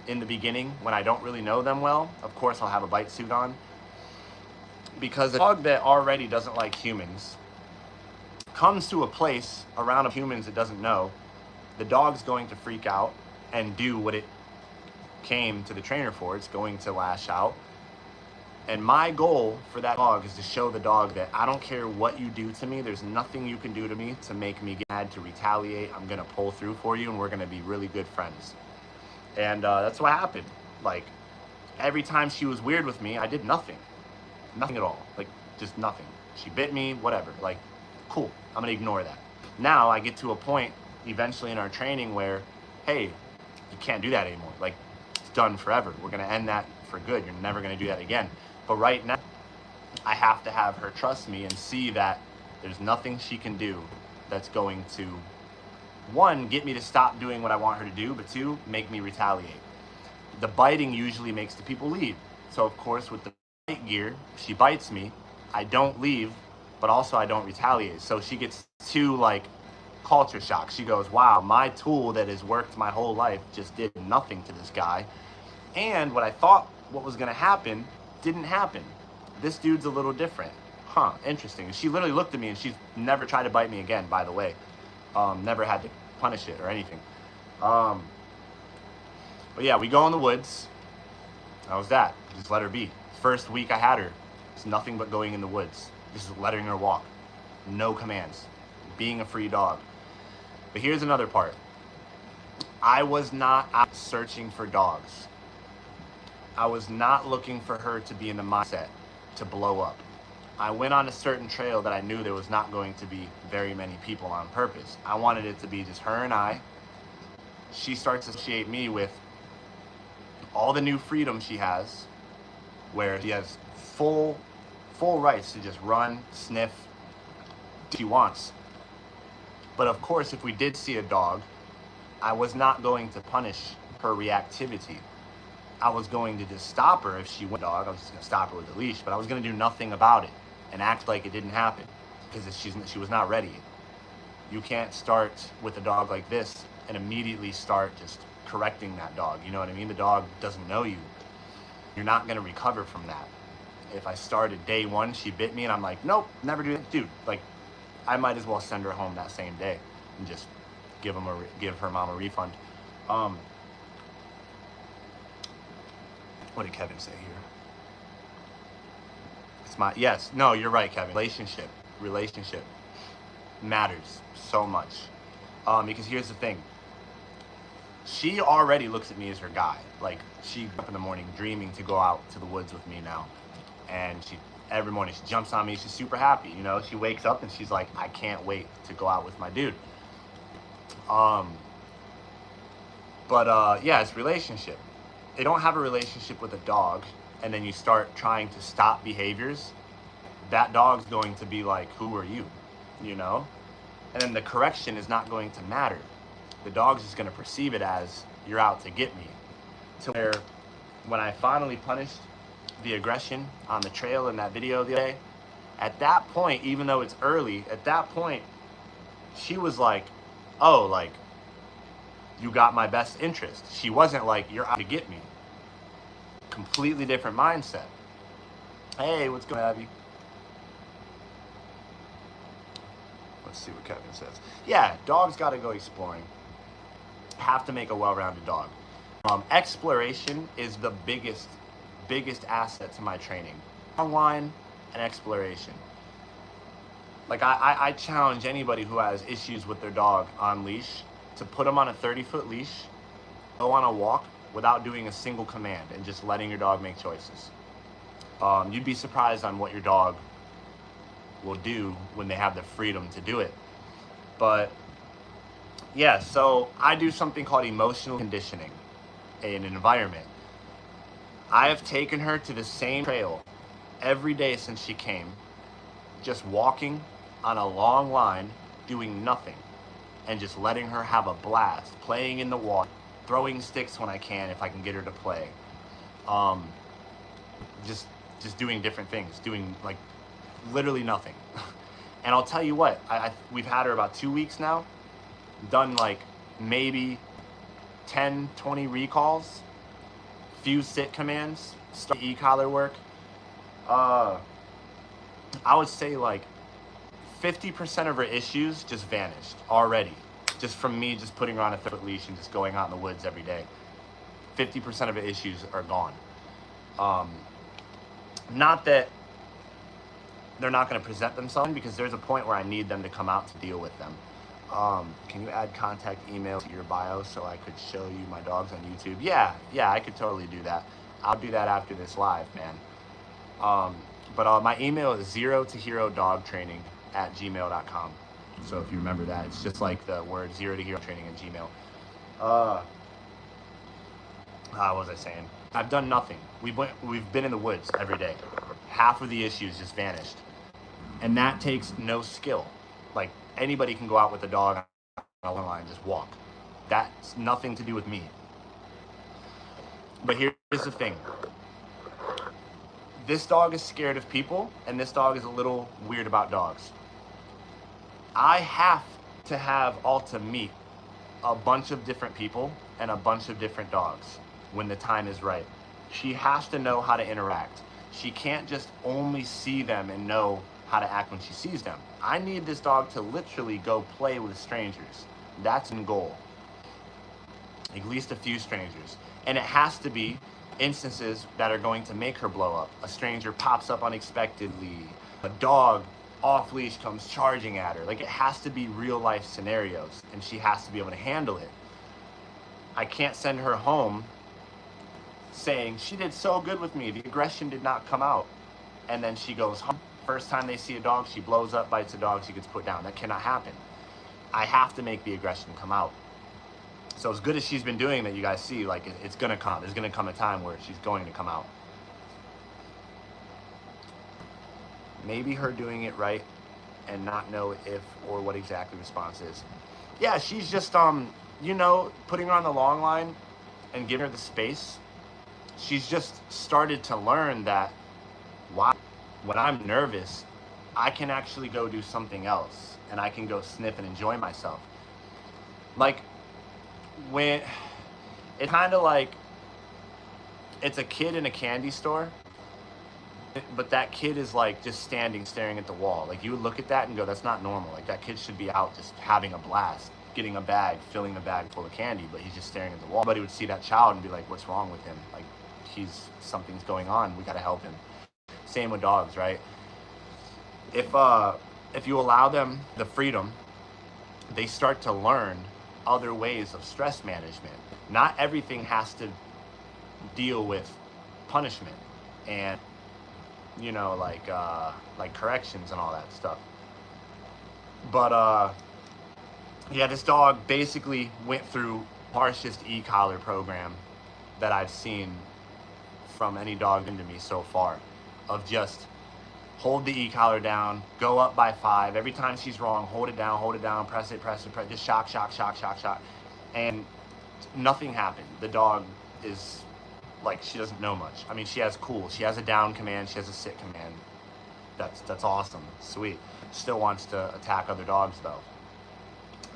in the beginning when I don't really know them well. Of course, I'll have a bite suit on. Because a dog that already doesn't like humans comes to a place around humans it doesn't know, the dog's going to freak out and do what it came to the trainer for. It's going to lash out. And my goal for that dog is to show the dog that I don't care what you do to me. There's nothing you can do to me to make me get mad, to retaliate. I'm going to pull through for you, and we're going to be really good friends. And that's what happened. Like, every time she was weird with me, I did nothing. Nothing at all. Like, just nothing. She bit me, whatever. Like, cool. I'm going to ignore that. Now I get to a point eventually in our training where, hey, you can't do that anymore. Like, it's done forever. We're going to end that for good. You're never going to do that again. But right now, I have to have her trust me and see that there's nothing she can do that's going to, one, get me to stop doing what I want her to do, but two, make me retaliate. The biting usually makes the people leave. So of course, with the bite gear, she bites me, I don't leave, but also I don't retaliate. So she gets two, like, culture shock. She goes, wow, my tool that has worked my whole life just did nothing to this guy. And what I thought what was gonna happen didn't happen. This dude's a little different. Huh, interesting. She literally looked at me, and she's never tried to bite me again, by the way. Never had to punish it or anything. But yeah, we go in the woods. That was that. Just let her be. First week I had her, it's nothing but going in the woods. Just letting her walk. No commands. Being a free dog. But here's another part. I was not out searching for dogs. I was not looking for her to be in the mindset to blow up. I went on a certain trail that I knew there was not going to be very many people on purpose. I wanted it to be just her and I. She starts to associate me with all the new freedom she has, where she has full rights to just run, sniff, if she wants. But of course, if we did see a dog, I was not going to punish her reactivity. I was going to just stop her if she went dog. I was just going to stop her with a leash, but I was going to do nothing about it and act like it didn't happen because she was not ready. You can't start with a dog like this and immediately start just correcting that dog. You know what I mean? The dog doesn't know you. You're not going to recover from that. If I started day one, she bit me and I'm like, nope, never do it. Dude, like, I might as well send her home that same day and just give her mom a refund. What did Kevin say here? Yes, no, you're right, Kevin. Relationship matters so much. Because here's the thing. She already looks at me as her guy. Like, she gets up in the morning dreaming to go out to the woods with me now. And every morning she jumps on me. She's super happy, you know? She wakes up and she's like, I can't wait to go out with my dude. But yeah, it's relationship. They don't have a relationship with a dog, and then you start trying to stop behaviors. That dog's going to be like, who are you? You know? And then the correction is not going to matter. The dog's just going to perceive it as, you're out to get me. To where, when I finally punished the aggression on the trail in that video the other day, at that point, even though it's early, at that point, she was like, oh, like, you got my best interest. She wasn't like, you're out to get me. Completely different mindset. Hey, what's going on, Abby? Let's see what Kevin says. Yeah, dogs got to go exploring. Have to make a well-rounded dog. Exploration is the biggest asset to my training. Online and exploration. Like I challenge anybody who has issues with their dog on leash to put them on a 30-foot leash, go on a walk without doing a single command and just letting your dog make choices. You'd be surprised on what your dog will do when they have the freedom to do it. But yeah, so I do something called emotional conditioning in an environment. I have taken her to the same trail every day since she came, just walking on a long line, doing nothing, and just letting her have a blast, playing in the water, throwing sticks when I can if I can get her to play. Just doing different things, doing like literally nothing. And I'll tell you what, we've had her about 2 weeks now, done like maybe 10, 20 recalls, few sit commands, start e-collar work. I would say like 50% of her issues just vanished already. Just from me just putting her on a 30-foot leash and just going out in the woods every day. 50% of her issues are gone. Not that they're not going to present themselves, because there's a point where I need them to come out to deal with them. Can you add contact email to your bio so I could show you my dogs on YouTube? Yeah, I could totally do that. I'll do that after this live, man. But my email is 0toherodogtraining@gmail.com. So if you remember that, it's just like the word 0toherotraining@gmail. What was I saying? I've done nothing. We've been in the woods every day. Half of the issues just vanished. And that takes no skill. Like, anybody can go out with a dog on a long line and just walk. That's nothing to do with me. But here's the thing. This dog is scared of people, and this dog is a little weird about dogs. I have to have Alta meet a bunch of different people and a bunch of different dogs when the time is right. She has to know how to interact. She can't just only see them and know how to act when she sees them. I need this dog to literally go play with strangers. That's the goal. At least a few strangers. And it has to be instances that are going to make her blow up. A stranger pops up unexpectedly. A dog off leash comes charging at her. Like, it has to be real life scenarios, and she has to be able to handle it. I can't send her home saying, she did so good with me, the aggression did not come out. And then she goes home. First time they see a dog, she blows up, bites a dog, she gets put down. That cannot happen. I have to make the aggression come out. So as good as she's been doing that, you guys see, like, it's gonna come. There's gonna come a time where she's going to come out. Maybe her doing it right and not know if or what exactly the response is. Yeah, she's just, you know, putting her on the long line and giving her the space. She's just started to learn that, wow, when I'm nervous, I can actually go do something else, and I can go sniff and enjoy myself. Like, when it's kind of like it's a kid in a candy store, but that kid is like just standing staring at the wall. Like, you would look at that and go, that's not normal. Like, that kid should be out just having a blast, getting a bag, filling the bag full of candy, but he's just staring at the wall. Somebody would see that child and be like, what's wrong with him? Like, something's going on, we gotta help him. Same with dogs, right? If you allow them the freedom, they start to learn other ways of stress management. Not everything has to deal with punishment and, you know, like corrections and all that stuff. But yeah, this dog basically went through harshest e-collar program that I've seen from any dog into me so far, of just hold the e-collar down, go up by 5. Every time she's wrong, hold it down, press it, just shock, and nothing happened. The dog is like, she doesn't know much. I mean, she has cool, she has a down command, she has a sit command. That's awesome, sweet. Still wants to attack other dogs though.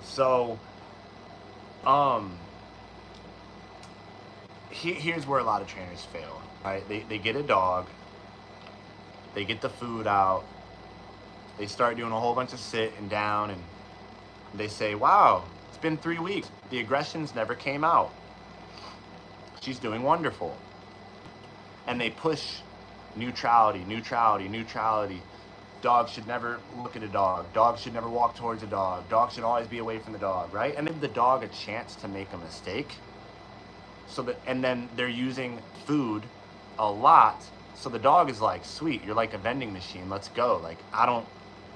So, here's where a lot of trainers fail, right? They get a dog, they get the food out, they start doing a whole bunch of sit and down, and they say, wow, it's been 3 weeks. The aggressions never came out. She's doing wonderful. And they push neutrality. Dogs should never look at a dog. Dogs should never walk towards a dog. Dogs should always be away from the dog, right? And give the dog a chance to make a mistake. And then they're using food a lot. So the dog is like, sweet, you're like a vending machine, let's go. Like, I don't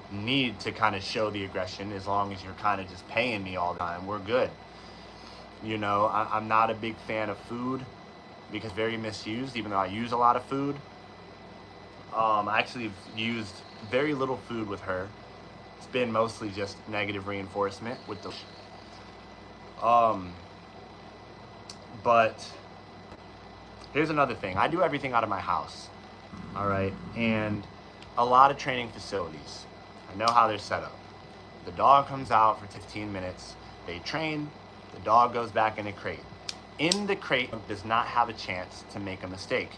need to kind of show the aggression as long as you're kind of just paying me all the time. We're good. You know, I'm not a big fan of food because it's very misused, even though I use a lot of food. I actually have used very little food with her. It's been mostly just negative reinforcement with the but here's another thing. I do everything out of my house. All right. And a lot of training facilities, I know how they're set up. The dog comes out for 15 minutes. They train. The dog goes back in a crate. In the crate, does not have a chance to make a mistake.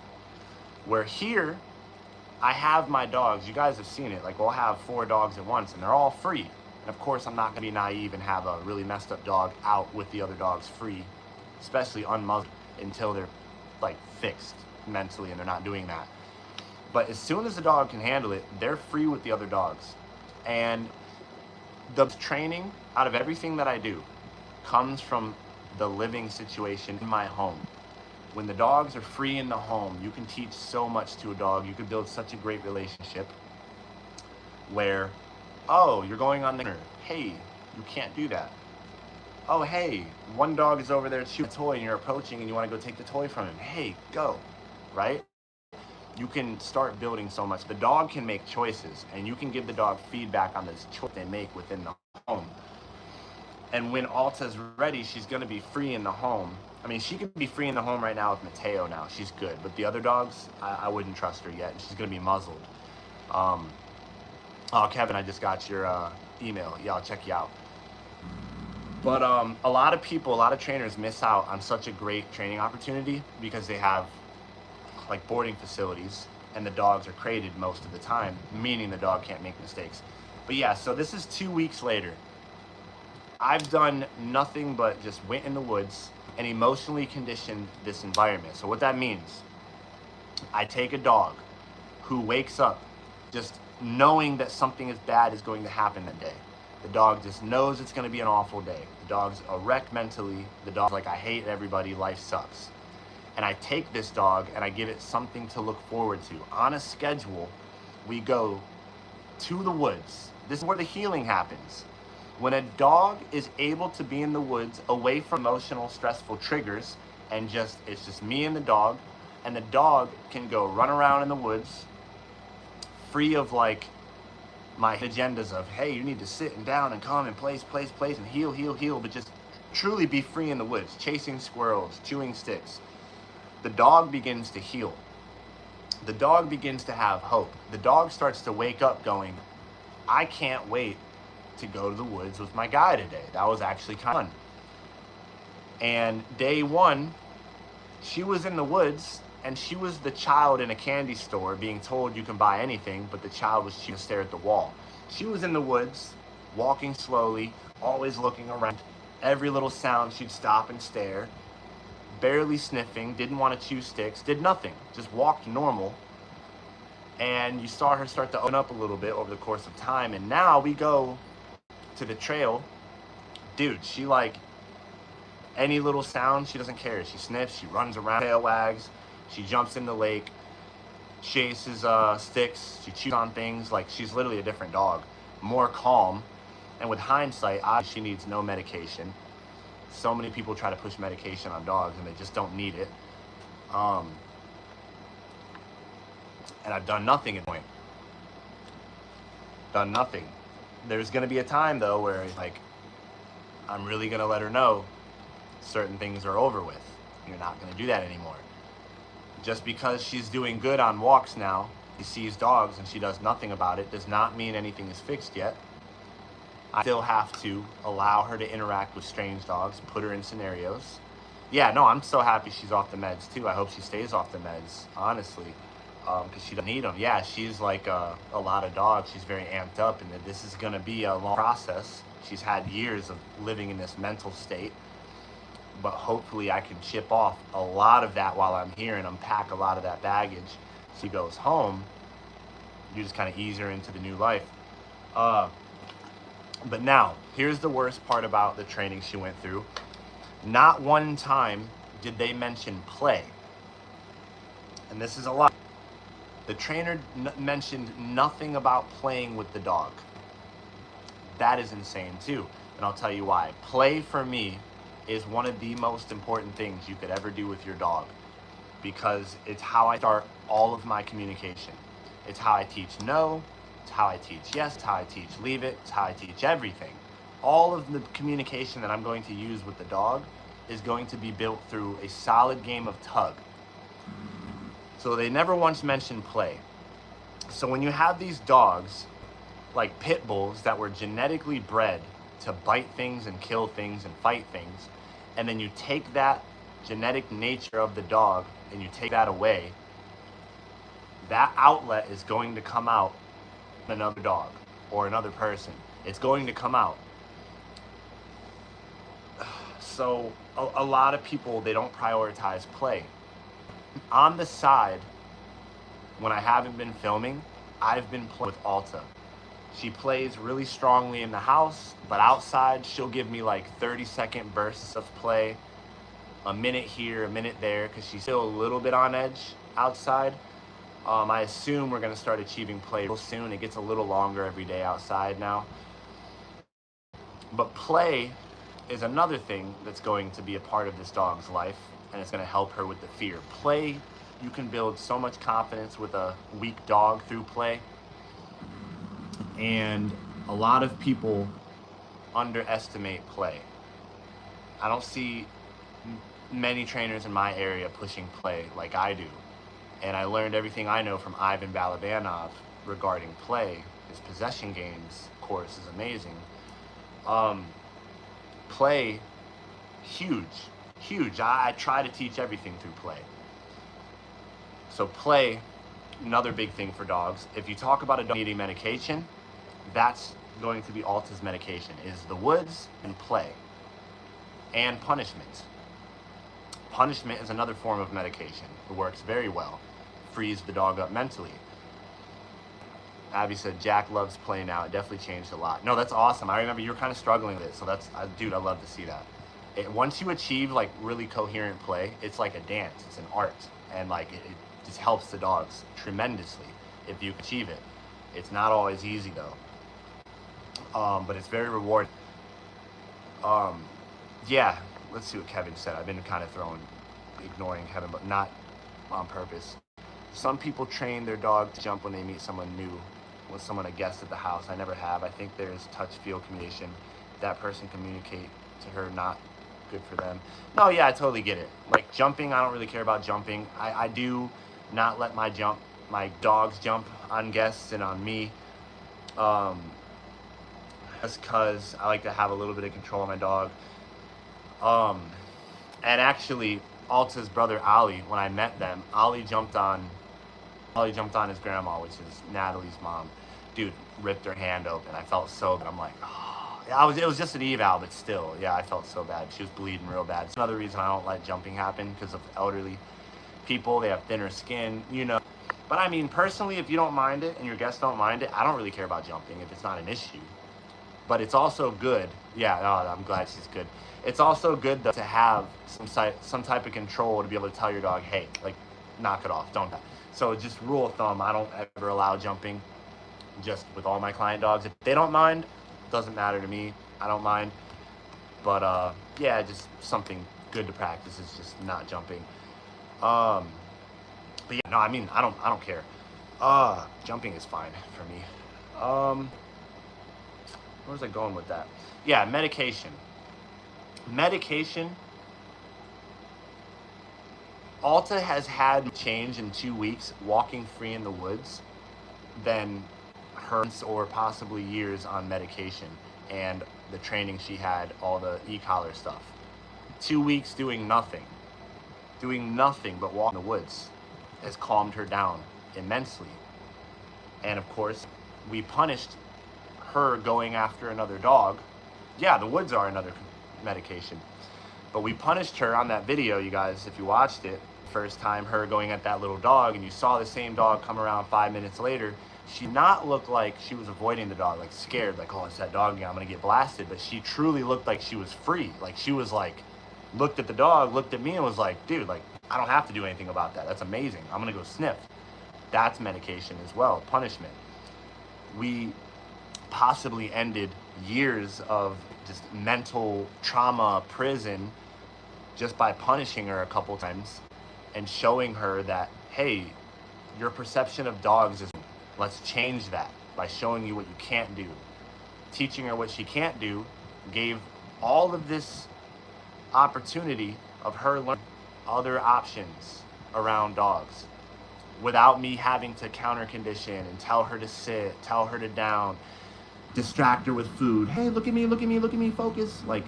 Where here, I have my dogs. You guys have seen it. Like, we'll have 4 dogs at once, and they're all free. And of course, I'm not going to be naive and have a really messed up dog out with the other dogs free, especially unmuzzled, until they're like fixed mentally and they're not doing that. But as soon as the dog can handle it, they're free with the other dogs. And the training out of everything that I do comes from the living situation in my home. When the dogs are free in the home, you can teach so much to a dog. You can build such a great relationship where, oh, you're going on the, hey, you can't do that. Oh, hey, one dog is over there chewing a toy and you're approaching and you want to go take the toy from him. Hey, go, right? You can start building so much. The dog can make choices, and you can give the dog feedback on this choice they make within the home. And when Alta's ready, she's going to be free in the home. I mean, she could be free in the home right now with Mateo now. She's good. But the other dogs, I wouldn't trust her yet. She's going to be muzzled. Oh, Kevin, I just got your email. Yeah, I'll check you out. But a lot of people, a lot of trainers miss out on such a great training opportunity because they have like boarding facilities and the dogs are crated most of the time, meaning the dog can't make mistakes. But yeah, so this is 2 weeks later. I've done nothing but just went in the woods and emotionally conditioned this environment. So what that means, I take a dog who wakes up just knowing that something bad is going to happen that day. The dog just knows it's going to be an awful day. The dog's a wreck mentally. The dog's like, I hate everybody, life sucks. And I take this dog and I give it something to look forward to. On a schedule, we go to the woods. This is where the healing happens. When a dog is able to be in the woods away from emotional, stressful triggers, and it's just me and the dog can go run around in the woods free of like my agendas of, hey, you need to sit and down and calm and place and heal, but just truly be free in the woods, chasing squirrels, chewing sticks. The dog begins to heal. The dog begins to have hope. The dog starts to wake up going, I can't wait to go to the woods with my guy today. That was actually kind of fun. And day 1, she was in the woods and she was the child in a candy store being told you can buy anything, but the child was choosing to stare at the wall. She was in the woods, walking slowly, always looking around. Every little sound, she'd stop and stare, barely sniffing, didn't want to chew sticks, did nothing, just walked normal. And you saw her start to open up a little bit over the course of time. And now we go to the trail. Dude, she like, any little sound, she doesn't care. She sniffs, she runs around, tail wags, she jumps in the lake, chases sticks, she chews on things. Like, she's literally a different dog, more calm. And with hindsight, she needs no medication. So many people try to push medication on dogs and they just don't need it. And I've done nothing at point. Done nothing. There's gonna be a time though where like I'm really gonna let her know certain things are over with. You're not gonna do that anymore. Just because she's doing good on walks now, she sees dogs and she does nothing about it, does not mean anything is fixed yet. I still have to allow her to interact with strange dogs, put her in scenarios. Yeah, no, I'm so happy she's off the meds too. I hope she stays off the meds, honestly, because she doesn't need them. Yeah, she's like a lot of dogs. She's very amped up, and this is going to be a long process. She's had years of living in this mental state, but hopefully I can chip off a lot of that while I'm here and unpack a lot of that baggage. She goes home, you just kind of ease her into the new life. But now, here's the worst part about the training she went through. Not one time did they mention play. And this is a lot. The trainer mentioned nothing about playing with the dog. That is insane too. And I'll tell you why. Play for me is one of the most important things you could ever do with your dog, because it's how I start all of my communication. It's how I teach no, it's how I teach yes, it's how I teach leave it, it's how I teach everything. All of the communication that I'm going to use with the dog is going to be built through a solid game of tug. So they never once mentioned play. So when you have these dogs, like pit bulls that were genetically bred to bite things and kill things and fight things, and then you take that genetic nature of the dog and you take that away, that outlet is going to come out in another dog or another person. It's going to come out. So a lot of people, they don't prioritize play. On the side, when I haven't been filming, I've been playing with Alta. She plays really strongly in the house, but outside she'll give me like 30-second bursts of play, a minute here, a minute there, because she's still a little bit on edge outside. I assume we're going to start achieving play real soon. It gets a little longer every day outside now. But play is another thing that's going to be a part of this dog's life, and it's going to help her with the fear. Play, you can build so much confidence with a weak dog through play. And a lot of people underestimate play. I don't see many trainers in my area pushing play like I do. And I learned everything I know from Ivan Balabanov regarding play. His possession games course is amazing. Play, huge. I try to teach everything through play. So play, another big thing for dogs. If you talk about a dog needing medication, that's going to be Alta's medication, is the woods and play. And punishment. Punishment is another form of medication. It works very well. Frees the dog up mentally. Abby said, Jack loves play now. It definitely changed a lot. No, that's awesome. I remember you were kind of struggling with it. So that's, dude, I love to see that. Once you achieve like really coherent play, it's like a dance. It's an art. And like it just helps the dogs tremendously if you achieve it. It's not always easy though. But it's very rewarding. Yeah, let's see what Kevin said. I've been kind of ignoring Kevin, but not on purpose. Some people train their dog to jump when they meet someone new, with someone, a guest at the house. I never have. I think there's touch field communication. That person communicate to her, not good for them. No, yeah, I totally get it. Like jumping, I don't really care about jumping. I do not let my dogs jump on guests and on me. Just because I like to have a little bit of control of my dog. And actually, Alta's brother Ali, when I met them, Ali jumped on his grandma, which is Natalie's mom. Dude, ripped her hand open. I felt so bad. I'm like, oh. It was just an eval, but still, yeah, I felt so bad. She was bleeding real bad. It's another reason I don't let jumping happen, because of elderly people. They have thinner skin, you know. But I mean, personally, if you don't mind it and your guests don't mind it, I don't really care about jumping if it's not an issue. But it's also good. Yeah, no, I'm glad she's good. It's also good though, to have some type of control to be able to tell your dog, hey, like, knock it off, don't. So just rule of thumb, I don't ever allow jumping, just with all my client dogs. If they don't mind, doesn't matter to me. I don't mind. But yeah, just something good to practice is just not jumping. But yeah, no, I mean, I don't care. Jumping is fine for me. Where was I going with that? Yeah, medication. Medication. Alta has had change in 2 weeks walking free in the woods than her or possibly years on medication and the training she had, all the e-collar stuff. 2 weeks doing nothing but walk in the woods has calmed her down immensely. And of course, we punished her going after another dog. Yeah, the woods are another medication. But we punished her on that video, you guys, if you watched it. First time her going at that little dog, and you saw the same dog come around 5 minutes later. She not looked like she was avoiding the dog, like scared, like, oh, it's that dog again, I'm gonna get blasted. But she truly looked like she was free. Like she was like, looked at the dog, looked at me, and was like, dude, like, I don't have to do anything about that. That's amazing. I'm gonna go sniff. That's medication as well, punishment. We possibly ended years of just mental trauma, prison, just by punishing her a couple times and showing her that, hey, your perception of dogs is, let's change that by showing you what you can't do. Teaching her what she can't do gave all of this opportunity of her learning other options around dogs without me having to counter condition and tell her to sit, tell her to down, distract her with food. Hey, look at me, look at me, look at me, focus. Like,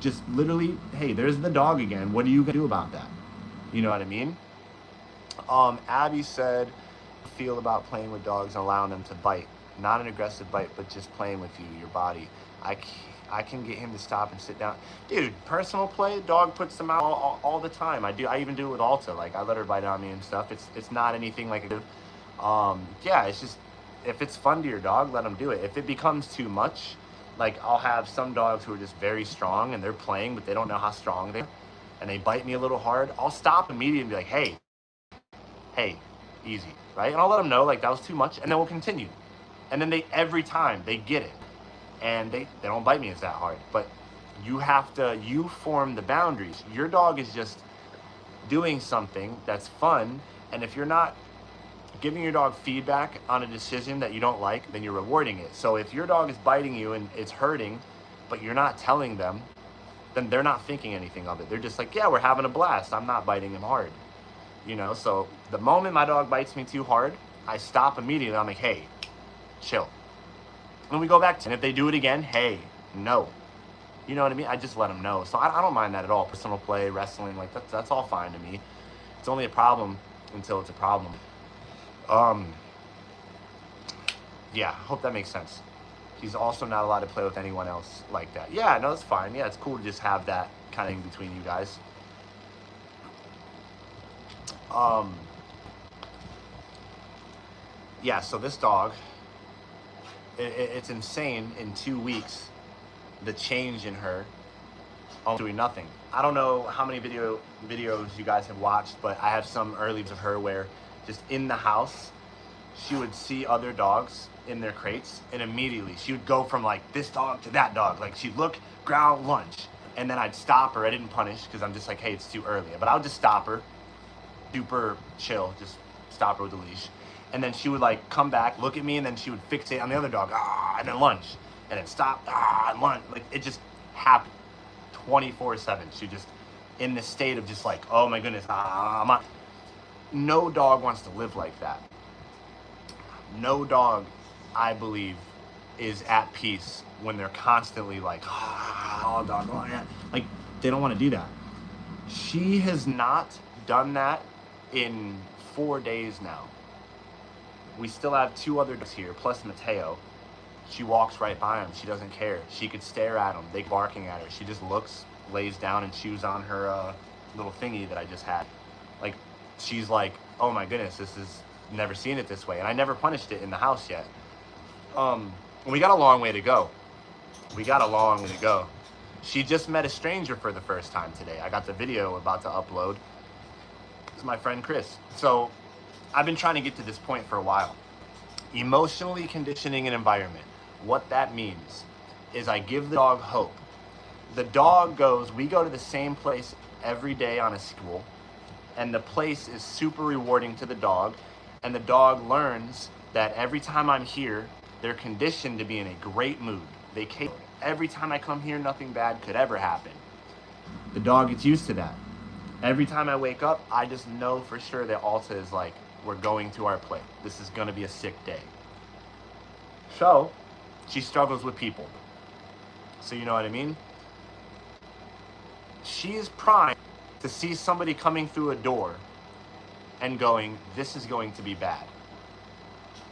just literally, hey, there's the dog again. What are you gonna do about that? You know what I mean? Abby said, feel about playing with dogs and allowing them to bite. Not an aggressive bite, but just playing with you, your body. I can get him to stop and sit down. Dude, personal play, dog puts them out all the time. I even do it with Alta. Like, I let her bite on me and stuff. It's not anything like yeah, it's just, if it's fun to your dog, let them do it. If it becomes too much, like, I'll have some dogs who are just very strong and they're playing, but they don't know how strong they are, and they bite me a little hard, I'll stop immediately and be like, hey, easy, right? And I'll let them know, like, that was too much, and then we'll continue. And then every time they get it, and they don't bite me as that hard. But you form the boundaries. Your dog is just doing something that's fun, and if you're not giving your dog feedback on a decision that you don't like, then you're rewarding it. So if your dog is biting you and it's hurting, but you're not telling them, then they're not thinking anything of it. They're just like, yeah, we're having a blast. I'm not biting him hard. You know, so the moment my dog bites me too hard, I stop immediately. I'm like, hey, chill. And we go back to, and if they do it again, hey, no. You know what I mean? I just let them know. So I don't mind that at all. Personal play, wrestling, like that's all fine to me. It's only a problem until it's a problem. Yeah, hope that makes sense. He's also not allowed to play with anyone else like that. Yeah, no, that's fine. Yeah, it's cool to just have that kind of thing between you guys. Yeah, so this dog, it's insane. In 2 weeks, the change in her, doing nothing. I don't know how many videos you guys have watched, but I have some earlies of her where just in the house, she would see other dogs in their crates, and immediately she would go from like this dog to that dog. Like, she'd look, growl, lunge, and then I'd stop her. I didn't punish because I'm just like, hey, it's too early. But I would just stop her, super chill, just stop her with the leash. And then she would like come back, look at me, and then she would fixate on the other dog, and then lunge, and then stop, and lunge. Like, it just happened 24/7. She just in this state of just like, oh my goodness, no dog wants to live like that. No dog, I believe, is at peace when they're constantly like, oh dog, oh yeah. Like, they don't want to do that. She has not done that in 4 days now. We still have 2 other dogs here, plus Mateo. She walks right by him. She doesn't care. She could stare at him. They barking at her. She just looks, lays down, and chews on her little thingy that I just had. Like, she's like, oh my goodness, this is, never seen it this way. And I never punished it in the house yet. We got a long way to go. She just met a stranger for the first time today. I got the video about to upload. It's my friend Chris. So I've been trying to get to this point for a while. Emotionally conditioning an environment. What that means is I give the dog hope The dog goes, we go to the same place every day on a school, and the place is super rewarding to the dog, and the dog learns that every time I'm here, they're conditioned to be in a great mood. Every time I come here, nothing bad could ever happen. The dog gets used to that. Every time I wake up, I just know for sure that Alta is like, we're going to our play. This is gonna be a sick day. So, she struggles with people. So you know what I mean? She is primed to see somebody coming through a door and going, this is going to be bad.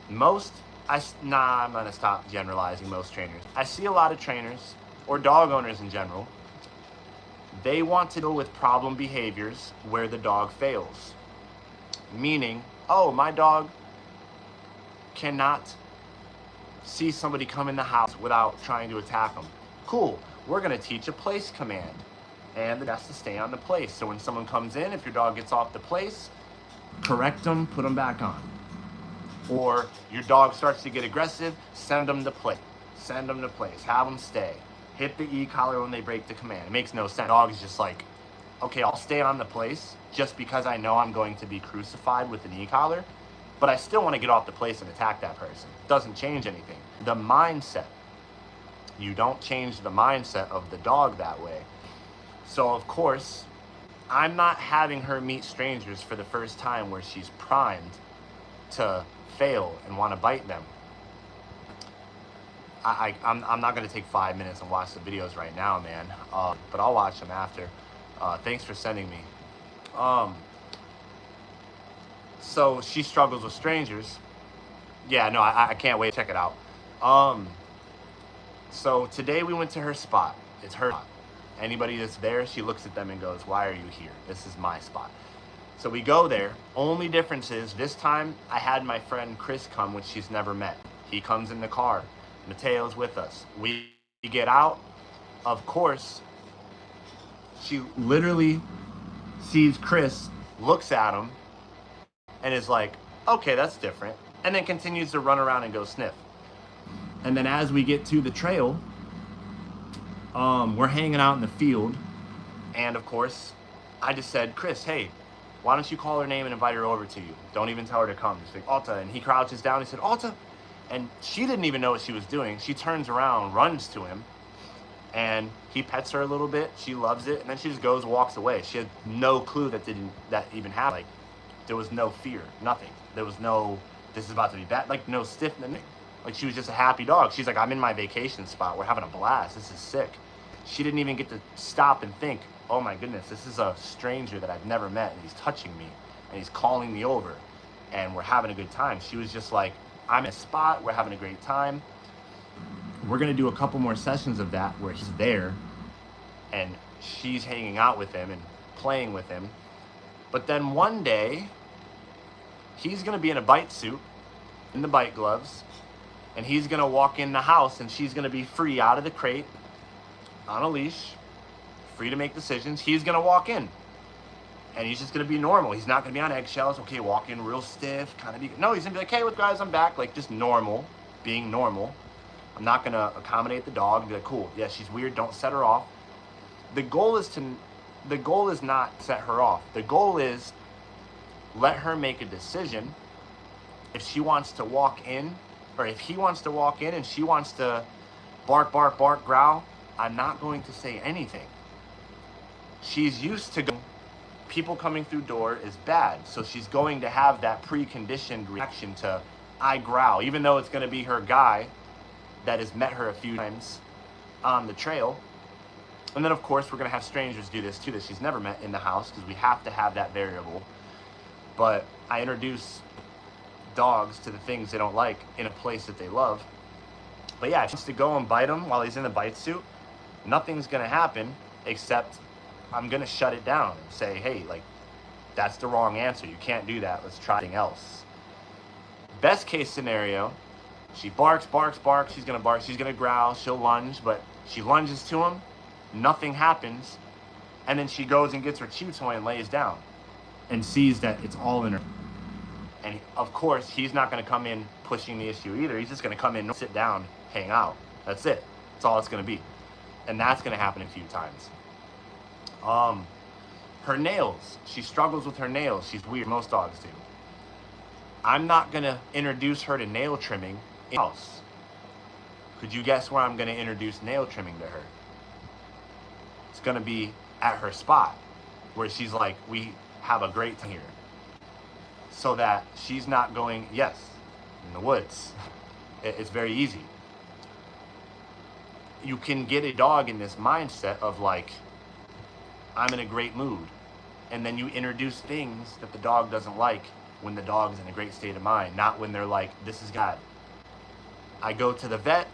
I'm gonna stop generalizing most trainers. I see a lot of trainers, or dog owners in general, they want to deal with problem behaviors where the dog fails. Meaning, oh, my dog cannot see somebody come in the house without trying to attack them. Cool, we're gonna teach a place command. And it has to stay on the place. So when someone comes in, if your dog gets off the place, correct them, put them back on. Or your dog starts to get aggressive, send them to place. Send them to place, have them stay. Hit the e-collar when they break the command. It makes no sense. The dog is just like, okay, I'll stay on the place just because I know I'm going to be crucified with an e-collar, but I still want to get off the place and attack that person. It doesn't change anything. The mindset, you don't change the mindset of the dog that way. So of course, I'm not having her meet strangers for the first time where she's primed to fail and want to bite them. I'm not going to take 5 minutes and watch the videos right now, man, but I'll watch them after. Thanks for sending me. So she struggles with strangers. Yeah, no, I can't wait to check it out. So today we went to her spot. It's her spot. Anybody that's there, she looks at them and goes, why are you here? This is my spot. So we go there. Only difference is this time I had my friend Chris come, which she's never met. He comes in the car. Mateo's with us. We get out. Of course, she literally sees Chris, looks at him, and is like, okay, that's different. And then continues to run around and go sniff. And then as we get to the trail, we're hanging out in the field. And of course, I just said, Chris, hey, why don't you call her name and invite her over to you? Don't even tell her to come. Just like, Alta. And he crouches down. He said, Alta. And she didn't even know what she was doing. She turns around, runs to him, and he pets her a little bit. She loves it. And then she just goes, walks away. She had no clue that even happened. Like, there was no fear, nothing. There was no, this is about to be bad. Like, no stiffness. Like, she was just a happy dog. She's like, I'm in my vacation spot. We're having a blast. This is sick. She didn't even get to stop and think, oh my goodness, this is a stranger that I've never met, and he's touching me, and he's calling me over, and we're having a good time. She was just like, I'm in a spot, we're having a great time. We're gonna do a couple more sessions of that where he's there, and she's hanging out with him and playing with him. But then one day, he's gonna be in a bite suit, in the bite gloves, and he's gonna walk in the house, and she's gonna be free out of the crate, on a leash, free to make decisions. He's gonna walk in, and he's just gonna be normal. He's not gonna be on eggshells. Okay, walk in real stiff, kind of be. No, he's gonna be like, hey, what guys, I'm back. Like, just normal, being normal. I'm not gonna accommodate the dog and be like, cool, yeah, she's weird. Don't set her off. The goal is not set her off. The goal is let her make a decision. If she wants to walk in, or if he wants to walk in and she wants to bark, bark, bark, growl, I'm not going to say anything. She's used to people coming through door is bad. So she's going to have that preconditioned reaction to I growl, even though it's going to be her guy that has met her a few times on the trail. And then of course we're going to have strangers do this too that she's never met in the house, because we have to have that variable. But I introduce dogs to the things they don't like in a place that they love. But yeah, if she wants to go and bite him while he's in the bite suit, nothing's gonna happen except I'm gonna shut it down and say, hey, like, that's the wrong answer. You can't do that. Let's try something else. Best case scenario, she barks, barks, barks. She's gonna bark. She's gonna growl. She'll lunge, but she lunges to him. Nothing happens. And then she goes and gets her chew toy and lays down and sees that it's all in her. And of course, he's not gonna come in pushing the issue either. He's just gonna come in, sit down, hang out. That's it. That's all it's gonna be. And that's going to happen a few times. Her nails. She struggles with her nails. She's weird. Most dogs do. I'm not going to introduce her to nail trimming in the house. Could you guess where I'm going to introduce nail trimming to her? It's going to be at her spot where she's like, we have a great time here. So that she's not going, yes, in the woods. It's very easy. You can get a dog in this mindset of like, I'm in a great mood. And then you introduce things that the dog doesn't like when the dog's in a great state of mind, not when they're like, this is God. I go to the vet.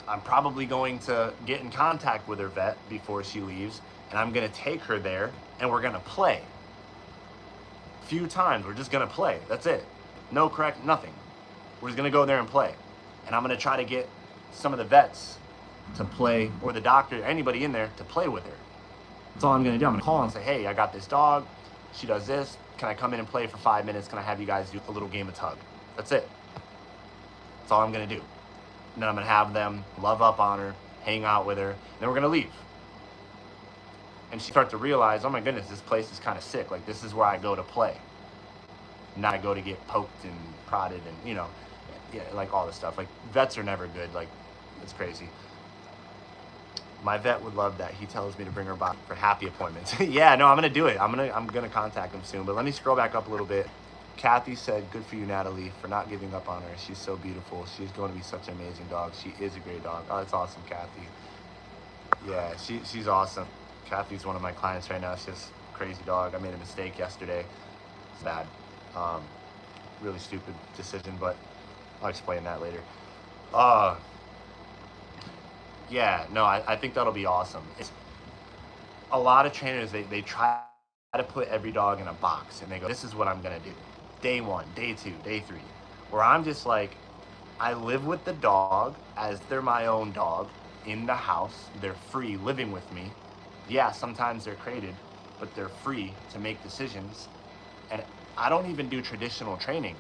I'm probably going to get in contact with her vet before she leaves, and I'm going to take her there, and we're going to play. A few times, we're just going to play. That's it. No correct, nothing. We're just going to go there and play. And I'm going to try to get some of the vets to play, or the doctor, anybody in there to play with her. That's all I'm going to do. I'm going to call and say, hey, I got this dog. She does this. Can I come in and play for 5 minutes? Can I have you guys do a little game of tug? That's it. That's all I'm going to do. And then I'm going to have them love up on her, hang out with her, and then we're going to leave. And she starts to realize, oh my goodness, this place is kind of sick. Like, this is where I go to play. Not I go to get poked and prodded and, you know, yeah, like all this stuff. Like, vets are never good. Like, it's crazy. My vet would love that. He tells me to bring her back for happy appointments. Yeah, no, I'm going to do it. I'm gonna contact him soon. But let me scroll back up a little bit. Kathy said, good for you, Natalie, for not giving up on her. She's so beautiful. She's going to be such an amazing dog. She is a great dog. Oh, that's awesome, Kathy. Yeah, she's awesome. Kathy's one of my clients right now. She's just a crazy dog. I made a mistake yesterday. It's bad. Really stupid decision, but I'll explain that later. Yeah, no, I think that'll be awesome. It's, a lot of trainers, they try to put every dog in a box, and they go, this is what I'm going to do. Day 1, day 2, day 3. Where I'm just like, I live with the dog as they're my own dog in the house. They're free living with me. Yeah, sometimes they're crated, but they're free to make decisions. And I don't even do traditional training.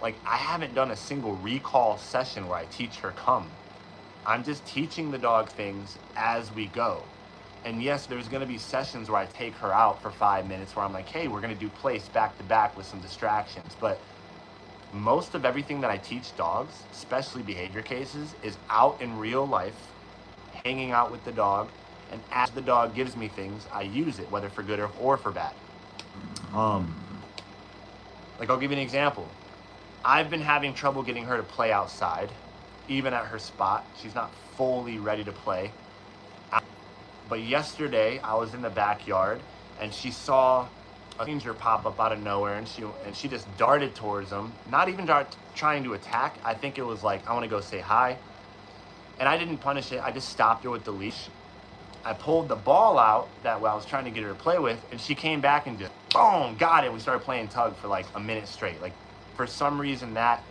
Like, I haven't done a single recall session where I teach her come. I'm just teaching the dog things as we go. And yes, there's going to be sessions where I take her out for 5 minutes where I'm like, hey, we're going to do place back to back with some distractions. But most of everything that I teach dogs, especially behavior cases, is out in real life, hanging out with the dog. And as the dog gives me things, I use it, whether for good or for bad. Like, I'll give you an example. I've been having trouble getting her to play outside, even at her spot. She's not fully ready to play. But yesterday, I was in the backyard, and she saw a stranger pop up out of nowhere, and she just darted towards him. Not even trying to attack. I think it was like, I want to go say hi. And I didn't punish it. I just stopped her with the leash. I pulled the ball out that I was trying to get her to play with, and she came back and just, boom, got it. We started playing tug for like a minute straight. Like, for some reason, that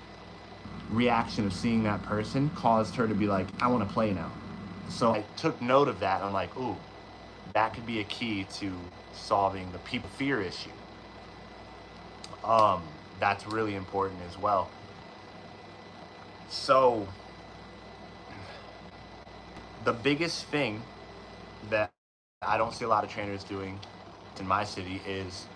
reaction of seeing that person caused her to be like, I want to play now. So I took note of that. I'm like, ooh, that could be a key to solving the people fear issue. That's really important as well. So the biggest thing that I don't see a lot of trainers doing in my city is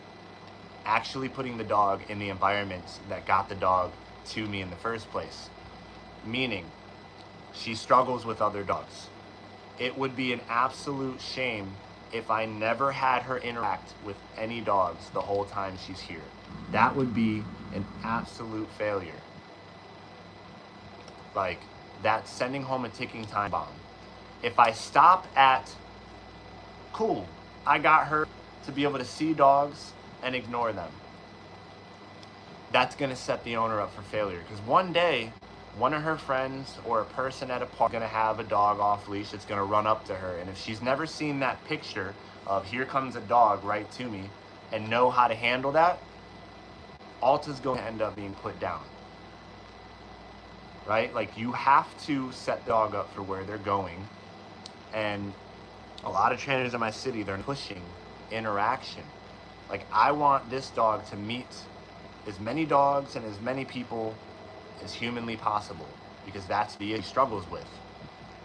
actually putting the dog in the environments that got the dog to me in the first place. Meaning, she struggles with other dogs. It would be an absolute shame if I never had her interact with any dogs the whole time she's here. That would be an absolute failure. Like, that's sending home a ticking time bomb. If I stop at, cool, I got her to be able to see dogs and ignore them, that's going to set the owner up for failure. Because one day, one of her friends or a person at a park is going to have a dog off leash that's going to run up to her. And if she's never seen that picture of here comes a dog right to me and know how to handle that, Alta's going to end up being put down. Right? Like, you have to set the dog up for where they're going. And a lot of trainers in my city, they're pushing interaction. Like, I want this dog to meet as many dogs and as many people as humanly possible, because that's the issue he struggles with.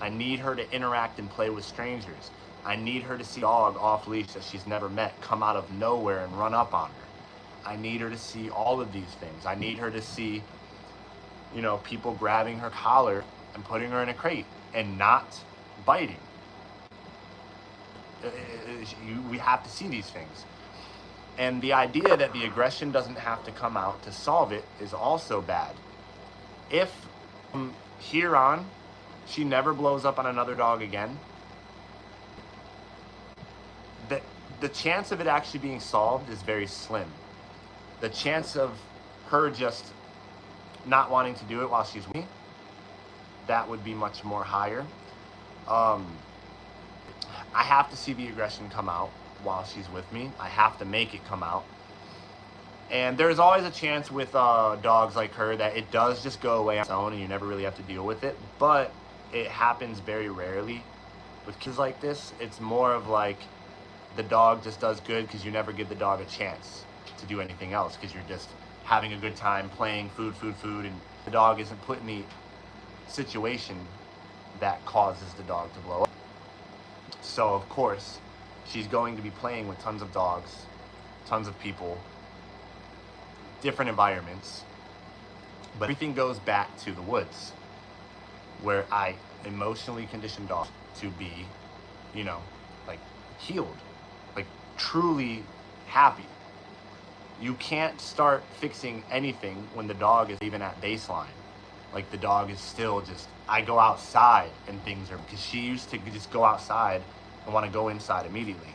I need her to interact and play with strangers. I need her to see a dog off leash that she's never met come out of nowhere and run up on her. I need her to see all of these things. I need her to see, you know, people grabbing her collar and putting her in a crate and not biting. We have to see these things. And the idea that the aggression doesn't have to come out to solve it is also bad. If from here on, she never blows up on another dog again, the chance of it actually being solved is very slim. The chance of her just not wanting to do it while she's with me, that would be much more higher. I have to see the aggression come out while she's with me. I have to make it come out. And there's always a chance with dogs like her that it does just go away on its own and you never really have to deal with it. But it happens very rarely. With kids like this, it's more of like the dog just does good because you never give the dog a chance to do anything else because you're just having a good time playing food, and the dog isn't put in the situation that causes the dog to blow up. So of course, she's going to be playing with tons of dogs, tons of people, different environments, but everything goes back to the woods where I emotionally conditioned dogs to be, you know, like healed, like truly happy. You can't start fixing anything when the dog is even at baseline. Like the dog is still just, I go outside and things are, because she used to just go outside and want to go inside immediately.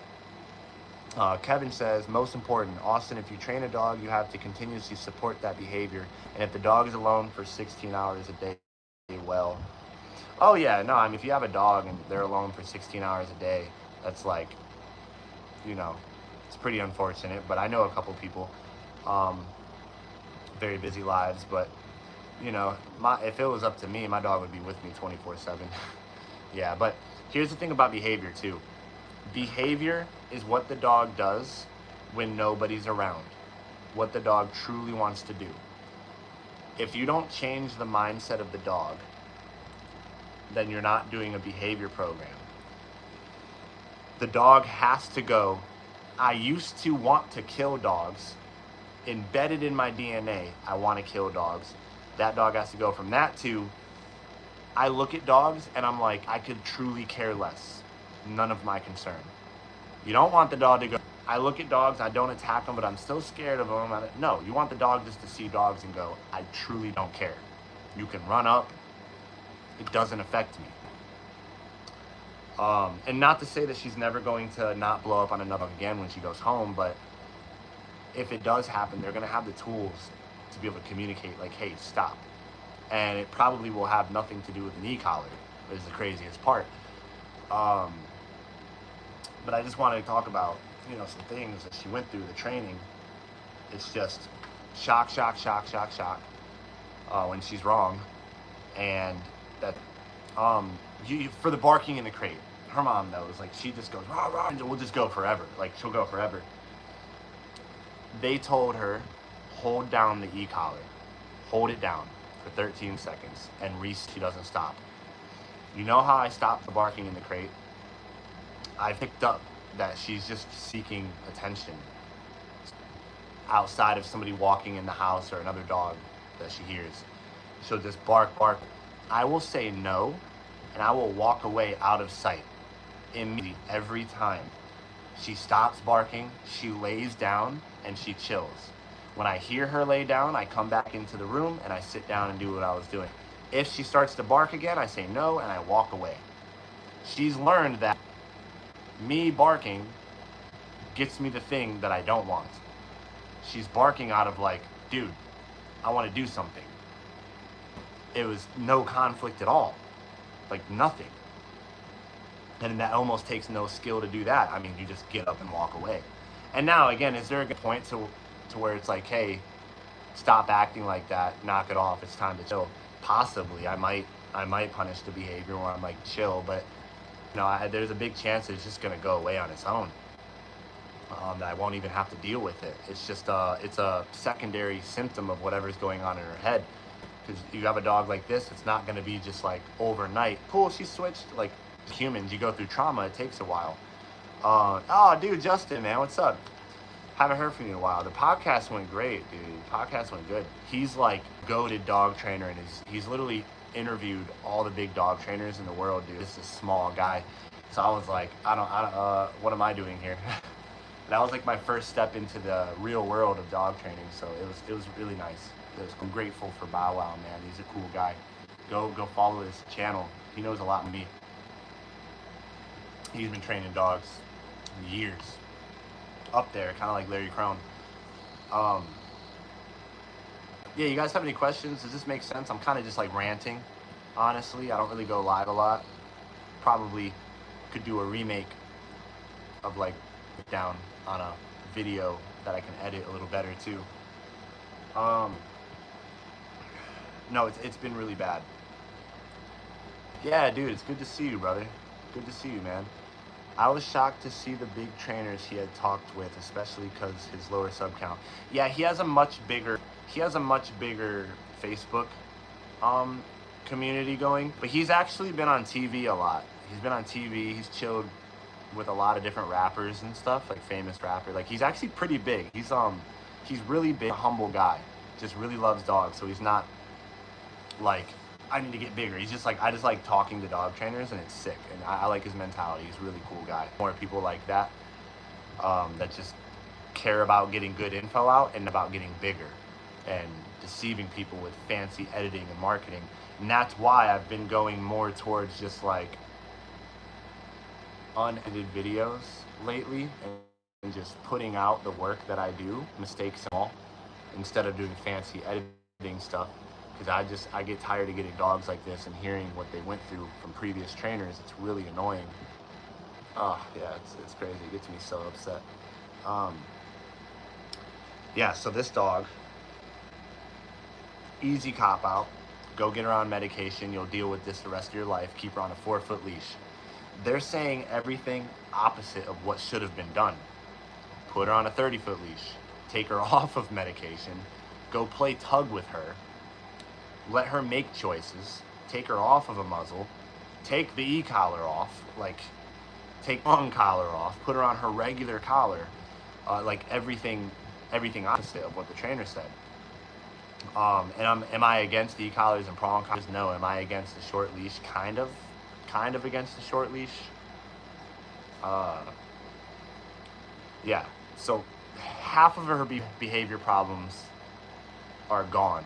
Kevin says, most important, Austin, if you train a dog, you have to continuously support that behavior. And if the dog is alone for 16 hours a day, well, oh yeah, no, I mean, if you have a dog and they're alone for 16 hours a day, that's like, you know, it's pretty unfortunate. But I know a couple people, very busy lives, but you know, if it was up to me, my dog would be with me 24/7. Yeah, but here's the thing about behavior too. Behavior is what the dog does when nobody's around, what the dog truly wants to do. If you don't change the mindset of the dog, then you're not doing a behavior program. The dog has to go, I used to want to kill dogs, embedded in my DNA, I want to kill dogs. That dog has to go from that to, I look at dogs and I'm like, I could truly care less. None of my concern. You don't want the dog to go, I look at dogs, I don't attack them, but I'm still scared of them. No, you want the dog just to see dogs and go, I truly don't care. You can run up. It doesn't affect me. And not to say that she's never going to not blow up on another dog again when she goes home, but if it does happen, they're going to have the tools to be able to communicate like, hey, stop. And it probably will have nothing to do with an e-collar, is the craziest part. But I just wanted to talk about, you know, some things that she went through, the training. It's just shock when she's wrong. And that, for the barking in the crate, her mom knows, like, she just goes, rah, rah, and we'll just go forever. Like, she'll go forever. They told her, hold down the e-collar. Hold it down for 13 seconds, and she doesn't stop. You know how I stopped the barking in the crate? I picked up that she's just seeking attention outside of somebody walking in the house or another dog that she hears. She'll just bark. I will say no, and I will walk away out of sight immediately every time. She stops barking, she lays down, and she chills. When I hear her lay down, I come back into the room and I sit down and do what I was doing. If she starts to bark again, I say no and I walk away. She's learned that me barking gets me the thing that I don't want. She's barking out of like, dude, I want to do something. It was no conflict at all, like nothing. And that almost takes no skill to do that. I mean, you just get up and walk away. And now, again, is there a good point to where it's like, hey, stop acting like that, knock it off, it's time to chill? Possibly. I might punish the behavior, or I might chill, but you know, there's a big chance it's just going to go away on its own. That I won't even have to deal with it. It's just it's a secondary symptom of whatever's going on in her head. because you have a dog like this, it's not going to be just like overnight. Cool, she switched. Like humans, you go through trauma, it takes a while. Oh, dude, Justin, man, what's up? Haven't heard from you in a while. The podcast went great, dude. The podcast went good. He's like goated dog trainer, and he's literally interviewed all the big dog trainers in the world, dude. This is a small guy. So I was like, what am I doing here? That was like my first step into the real world of dog training. So it was really nice. I'm grateful for Bow Wow, man. He's a cool guy. Go follow his channel. He knows a lot of me. He's been training dogs for years. Up there, kind of like Larry Crone. Yeah, you guys have any questions? Does this make sense? I'm kind of just like ranting, honestly. I don't really go live a lot. Probably could do a remake of like down on a video that I can edit a little better too. No, it's been really bad. Yeah, dude, it's good to see you, brother. Good to see you, man. I was shocked to see the big trainers he had talked with, especially because his lower sub count. Yeah, he has a much bigger Facebook community going, but he's actually been on TV a lot. He's been on TV. He's chilled with a lot of different rappers and stuff, like famous rappers. Like he's actually pretty big. He's really big, humble guy. Just really loves dogs. So he's not like, I need to get bigger. He's just like, I just like talking to dog trainers, and it's sick. And I like his mentality. He's a really cool guy. More people like that, that just care about getting good info out and about getting bigger and deceiving people with fancy editing and marketing. And that's why I've been going more towards just like unedited videos lately and just putting out the work that I do, mistakes and all, instead of doing fancy editing stuff. Because I get tired of getting dogs like this and hearing what they went through from previous trainers. It's really annoying. Oh, yeah, it's crazy. It gets me so upset. Yeah, so this dog, easy cop out. Go get her on medication. You'll deal with this the rest of your life. Keep her on a 4-foot leash. They're saying everything opposite of what should have been done. Put her on a 30-foot leash. Take her off of medication. Go play tug with her. Let her make choices. Take her off of a muzzle. Take the e-collar off. Like, take one collar off. Put her on her regular collar. Like everything opposite of what the trainer said. And am I against the e-collars and prong collars? No. Am I against the short leash? Kind of against the short leash. Yeah. So half of her behavior problems are gone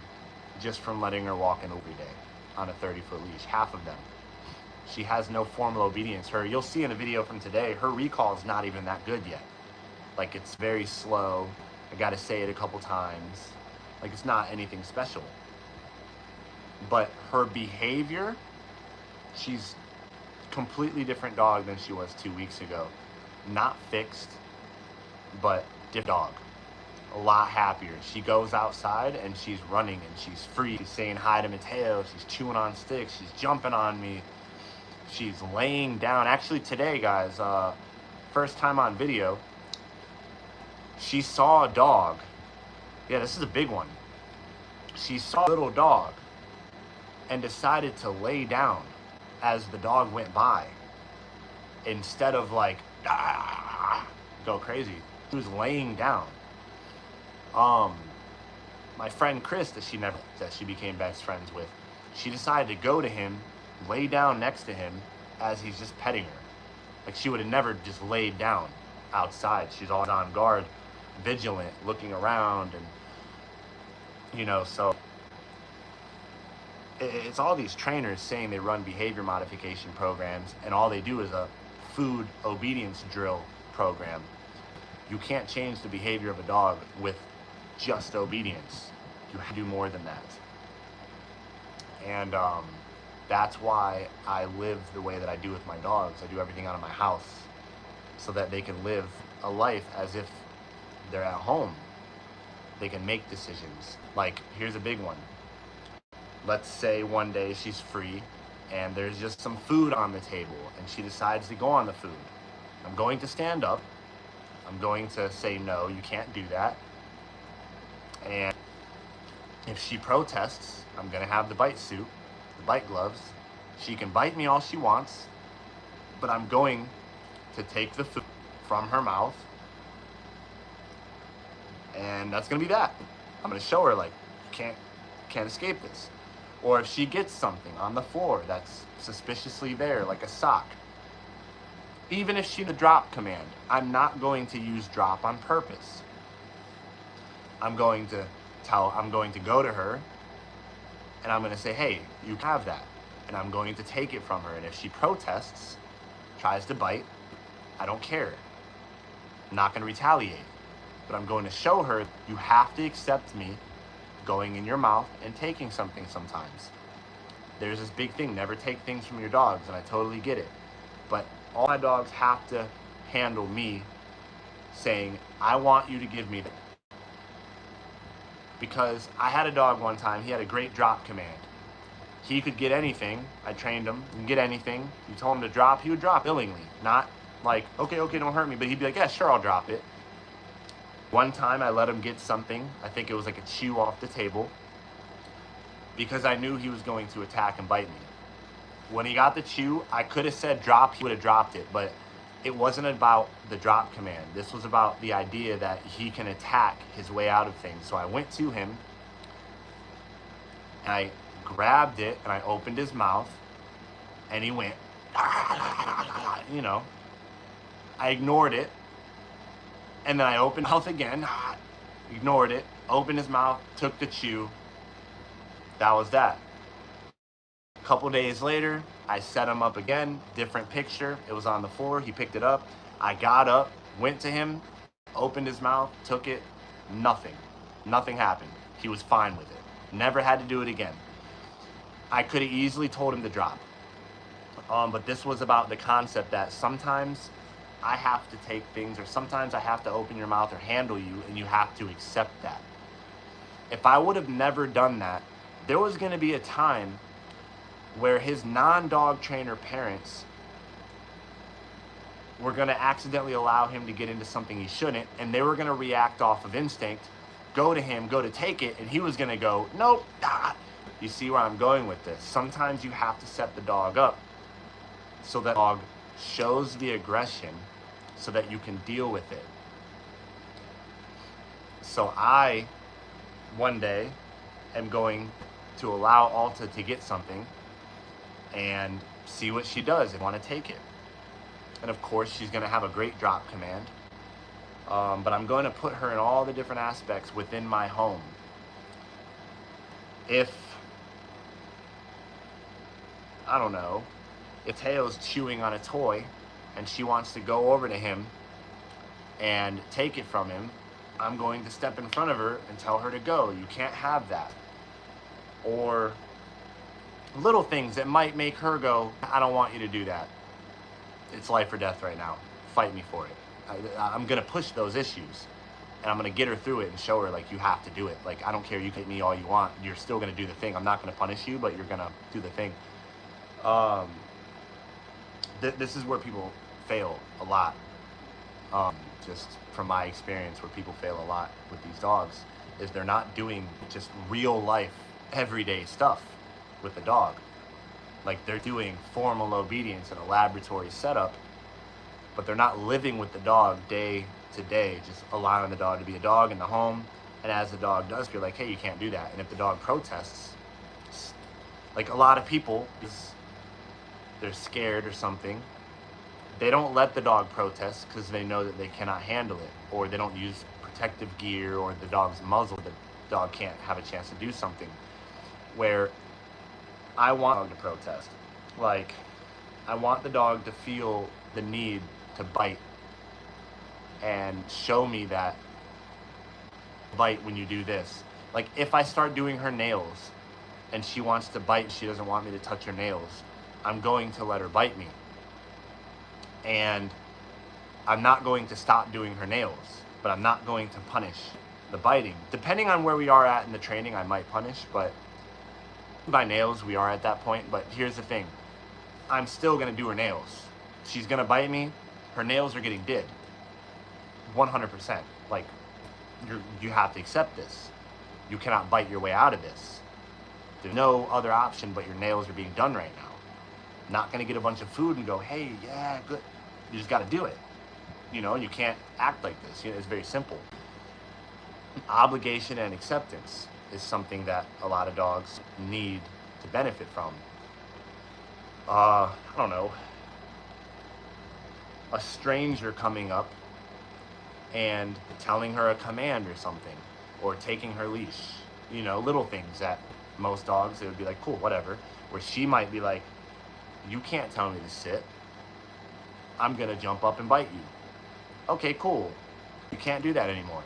just from letting her walk in every day on a 30-foot leash. Half of them. She has no formal obedience. You'll see in a video from today, her recall is not even that good yet. Like, it's very slow. I gotta say it a couple times. Like, it's not anything special. But her behavior, she's completely different dog than she was 2 weeks ago. Not fixed, but different dog. A lot happier. She goes outside and she's running and she's free. She's saying hi to Mateo. She's chewing on sticks. She's jumping on me. She's laying down. Actually today, guys, first time on video, she saw a dog. Yeah, this is a big one. She saw a little dog and decided to lay down as the dog went by. Instead of like, go crazy. She was laying down. My friend Chris that she became best friends with, she decided to go to him, lay down next to him as he's just petting her. Like, she would have never just laid down outside. She's always on guard, vigilant, looking around, and so it's all these trainers saying they run behavior modification programs, and all they do is a food obedience drill program. You can't change the behavior of a dog with just obedience. You have to do more than that. And that's why I live the way that I do with my dogs. I do everything out of my house so that they can live a life as if they're at home. They can make decisions. Like, here's a big one. Let's say one day she's free and there's just some food on the table and she decides to go on the food. I'm going to stand up. I'm going to say, no, you can't do that. And If she protests, I'm going to have the bite suit, the bite gloves. She can bite me all she wants, but I'm going to take the food from her mouth, and that's going to be that. I'm going to show her, like, you can't escape this. Or if she gets something on the floor that's suspiciously there, like a sock, even if she the drop command, I'm not going to use drop on purpose. I'm going to go to her, and I'm going to say, hey, you have that. And I'm going to take it from her. And if she protests, tries to bite, I don't care. I'm not going to retaliate. But I'm going to show her you have to accept me going in your mouth and taking something sometimes. There's this big thing, never take things from your dogs, and I totally get it. But all my dogs have to handle me saying, I want you to give me that. Because I had a dog one time, he had a great drop command. He could get anything. I trained him. He can get anything. You told him to drop, he would drop willingly. Not like, okay, don't hurt me. But he'd be like, yeah, sure, I'll drop it. One time I let him get something. I think it was like a chew off the table, because I knew he was going to attack and bite me. When he got the chew, I could have said drop, he would have dropped it. But it wasn't about the drop command. This was about the idea that he can attack his way out of things. So I went to him, and I grabbed it, and I opened his mouth, and he went, you know. I ignored it, and then I opened mouth again, ignored it, opened his mouth, took the chew. That was that. A couple days later, I set him up again, different picture. It was on the floor, he picked it up. I got up, went to him, opened his mouth, took it, nothing. Nothing happened. He was fine with it. Never had to do it again. I could have easily told him to drop. But this was about the concept that sometimes I have to take things, or sometimes I have to open your mouth or handle you, and you have to accept that. If I would have never done that, there was going to be a time where his non-dog trainer parents were going to accidentally allow him to get into something he shouldn't, and they were going to react off of instinct, go to him, go to take it, and he was going to go, nope. You see where I'm going with this? Sometimes you have to set the dog up so that the dog shows the aggression so that you can deal with it. So I, one day, am going to allow Alta to get something and see what she does and want to take it. And of course, she's going to have a great drop command. But I'm going to put her in all the different aspects within my home. If, I don't know, if Teo's chewing on a toy and she wants to go over to him and take it from him, I'm going to step in front of her and tell her to go. You can't have that. Or little things that might make her go, I don't want you to do that. It's life or death right now. Fight me for it. I'm going to push those issues, and I'm going to get her through it and show her, like, you have to do it. Like, I don't care, you can hit me all you want. You're still going to do the thing. I'm not going to punish you, but you're going to do the thing. This is where people fail a lot. Just from my experience, where people fail a lot with these dogs is they're not doing just real life, everyday stuff with the dog. Like, they're doing formal obedience in a laboratory setup, but they're not living with the dog day to day, just allowing the dog to be a dog in the home. And as the dog does, you're like, hey, you can't do that. And if the dog protests, like a lot of people, they're scared or something, they don't let the dog protest because they know that they cannot handle it, or they don't use protective gear, or the dog's muzzle, the dog can't have a chance to do something. Where I want the dog to protest. Like, I want the dog to feel the need to bite and show me that bite when you do this. Like, if I start doing her nails and she wants to bite and she doesn't want me to touch her nails, I'm going to let her bite me. And I'm not going to stop doing her nails, but I'm not going to punish the biting. Depending on where we are at in the training, I might punish, but by nails, we are at that point. But here's the thing. I'm still going to do her nails. She's going to bite me. Her nails are getting did. 100%. Like, you have to accept this. You cannot bite your way out of this. There's no other option but your nails are being done right now. Not going to get a bunch of food and go, hey, yeah, good. You just got to do it. You know, you can't act like this. You know, it's very simple. Obligation and acceptance is something that a lot of dogs need to benefit from. I don't know, a stranger coming up and telling her a command or something, or taking her leash, you know, little things that most dogs, it would be like, cool, whatever, where she might be like, you can't tell me to sit, I'm gonna jump up and bite you. Okay, cool, you can't do that anymore.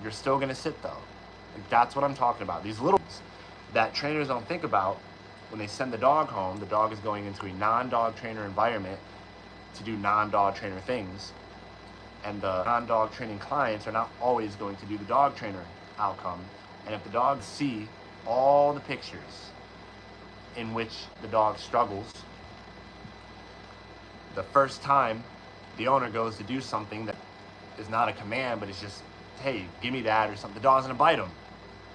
You're still gonna sit though. Like, that's what I'm talking about. These little things that trainers don't think about. When they send the dog home, the dog is going into a non-dog trainer environment to do non-dog trainer things. And the non-dog training clients are not always going to do the dog trainer outcome. And if the dogs see all the pictures in which the dog struggles, the first time the owner goes to do something that is not a command, but it's just, hey, give me that or something, the dog's gonna bite him.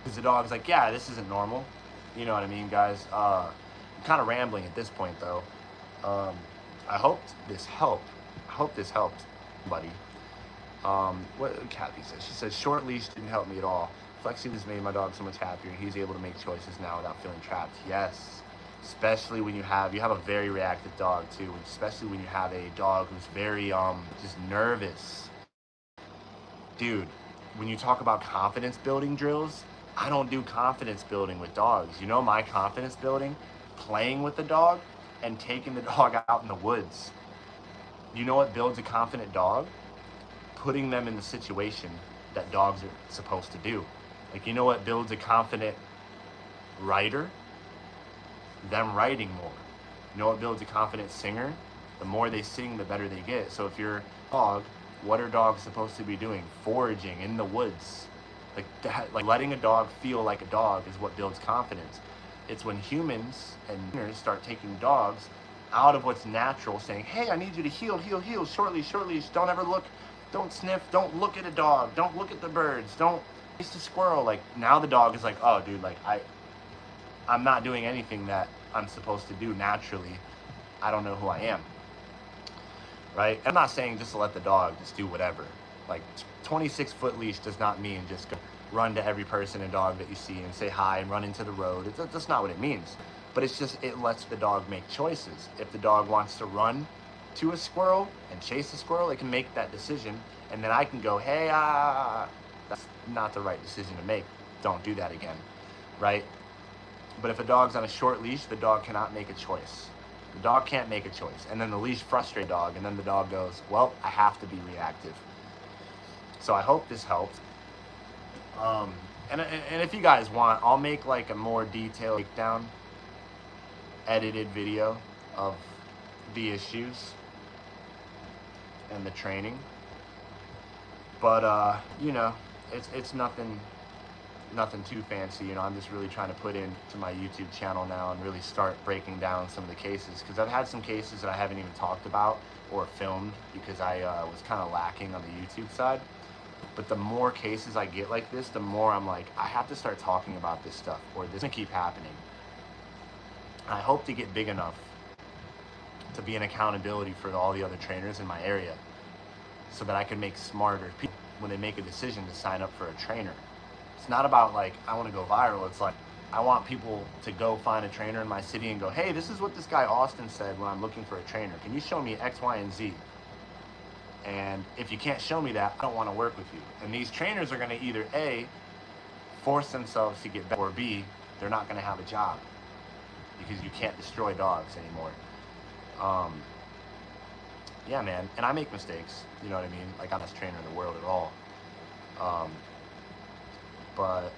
Because the dog's like, yeah, this isn't normal. You know what I mean, guys? I'm kind of rambling at this point, though. I hope this helped. I hope this helped, buddy. What Kathy says? She says, short leash didn't help me at all. Flexing has made my dog so much happier. He's able to make choices now without feeling trapped. Yes, especially when you have a very reactive dog, too. Especially when you have a dog who's very, just nervous. Dude, when you talk about confidence building drills, I don't do confidence building with dogs. You know my confidence building? Playing with the dog and taking the dog out in the woods. You know what builds a confident dog? Putting them in the situation that dogs are supposed to do. Like, you know what builds a confident writer? Them writing more. You know what builds a confident singer? The more they sing, the better they get. So if you're a dog, what are dogs supposed to be doing? Foraging in the woods. Like that, like letting a dog feel like a dog is what builds confidence. It's when humans and owners start taking dogs out of what's natural, saying, hey, I need you to heel, short leash, don't ever look, don't sniff, don't look at a dog, don't look at the birds, don't chase the squirrel. Like, now the dog is like, oh, dude, like, I'm not doing anything that I'm supposed to do naturally. I don't know who I am, right? I'm not saying just to let the dog just do whatever. Like, 26-foot leash does not mean just go run to every person and dog that you see and say hi and run into the road. That's not what it means. But it's just, it lets the dog make choices. If the dog wants to run to a squirrel and chase a squirrel, it can make that decision. And then I can go, hey, that's not the right decision to make. Don't do that again, right? But if a dog's on a short leash, the dog cannot make a choice. The dog can't make a choice. And then the leash frustrates the dog, and then the dog goes, well, I have to be reactive. So I hope this helped. And if you guys want, I'll make like a more detailed breakdown, edited video of the issues and the training. But you know, it's nothing too fancy. You know, I'm just really trying to put into my YouTube channel now and really start breaking down some of the cases, because I've had some cases that I haven't even talked about or filmed because I was kind of lacking on the YouTube side. But the more cases I get like this, the more I'm like, I have to start talking about this stuff, or this is gonna keep happening. I hope to get big enough to be an accountability for all the other trainers in my area, so that I can make smarter people when they make a decision to sign up for a trainer. It's not about like, I want to go viral. It's like, I want people to go find a trainer in my city and go, hey, this is what this guy Austin said when I'm looking for a trainer. Can you show me X, Y, and Z? And if you can't show me that, I don't want to work with you. And these trainers are going to either A, force themselves to get better, or B, they're not going to have a job, because you can't destroy dogs anymore. Yeah, man. And I make mistakes, you know what I mean? Like, I'm not the best trainer in the world at all. But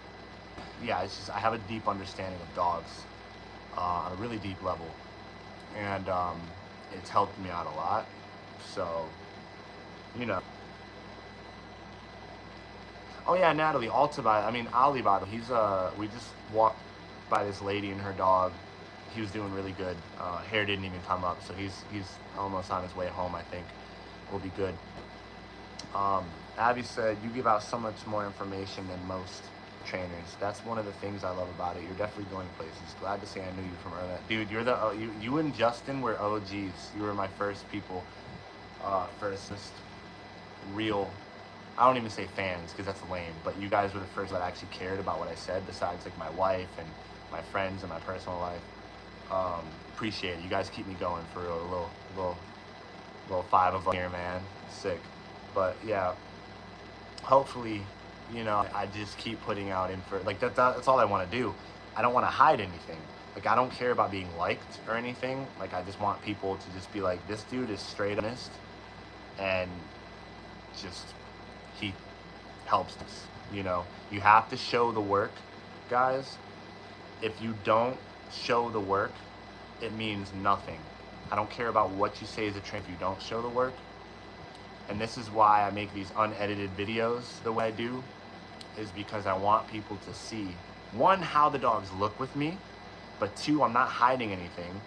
yeah, it's just, I have a deep understanding of dogs on a really deep level. And it's helped me out a lot. So, you know. Oh yeah, Natalie, Ali, he's, we just walked by this lady and her dog. He was doing really good. Hair didn't even come up, so he's almost on his way home, I think. We'll be good. Abby said, you give out so much more information than most. trainers. That's one of the things I love about it. You're definitely going places. Glad to say I knew you from earlier. Dude, you're the you and Justin were OGs. You were my first people, first real. I don't even say fans because that's lame, but you guys were the first that actually cared about what I said. Besides like my wife and my friends and my personal life. Appreciate it. You guys keep me going for a little 5 of them here, man. Sick. But yeah, hopefully, you know, I just keep putting out info. Like that's all I want to do. I don't want to hide anything. Like I don't care about being liked or anything. Like I just want people to just be like, this dude is straight honest, and just he helps us. You know, you have to show the work, guys. If you don't show the work, it means nothing. I don't care about what you say as a trainer if you don't show the work. And this is why I make these unedited videos the way I do, is because I want people to see, one, how the dogs look with me, but two, I'm not hiding anything.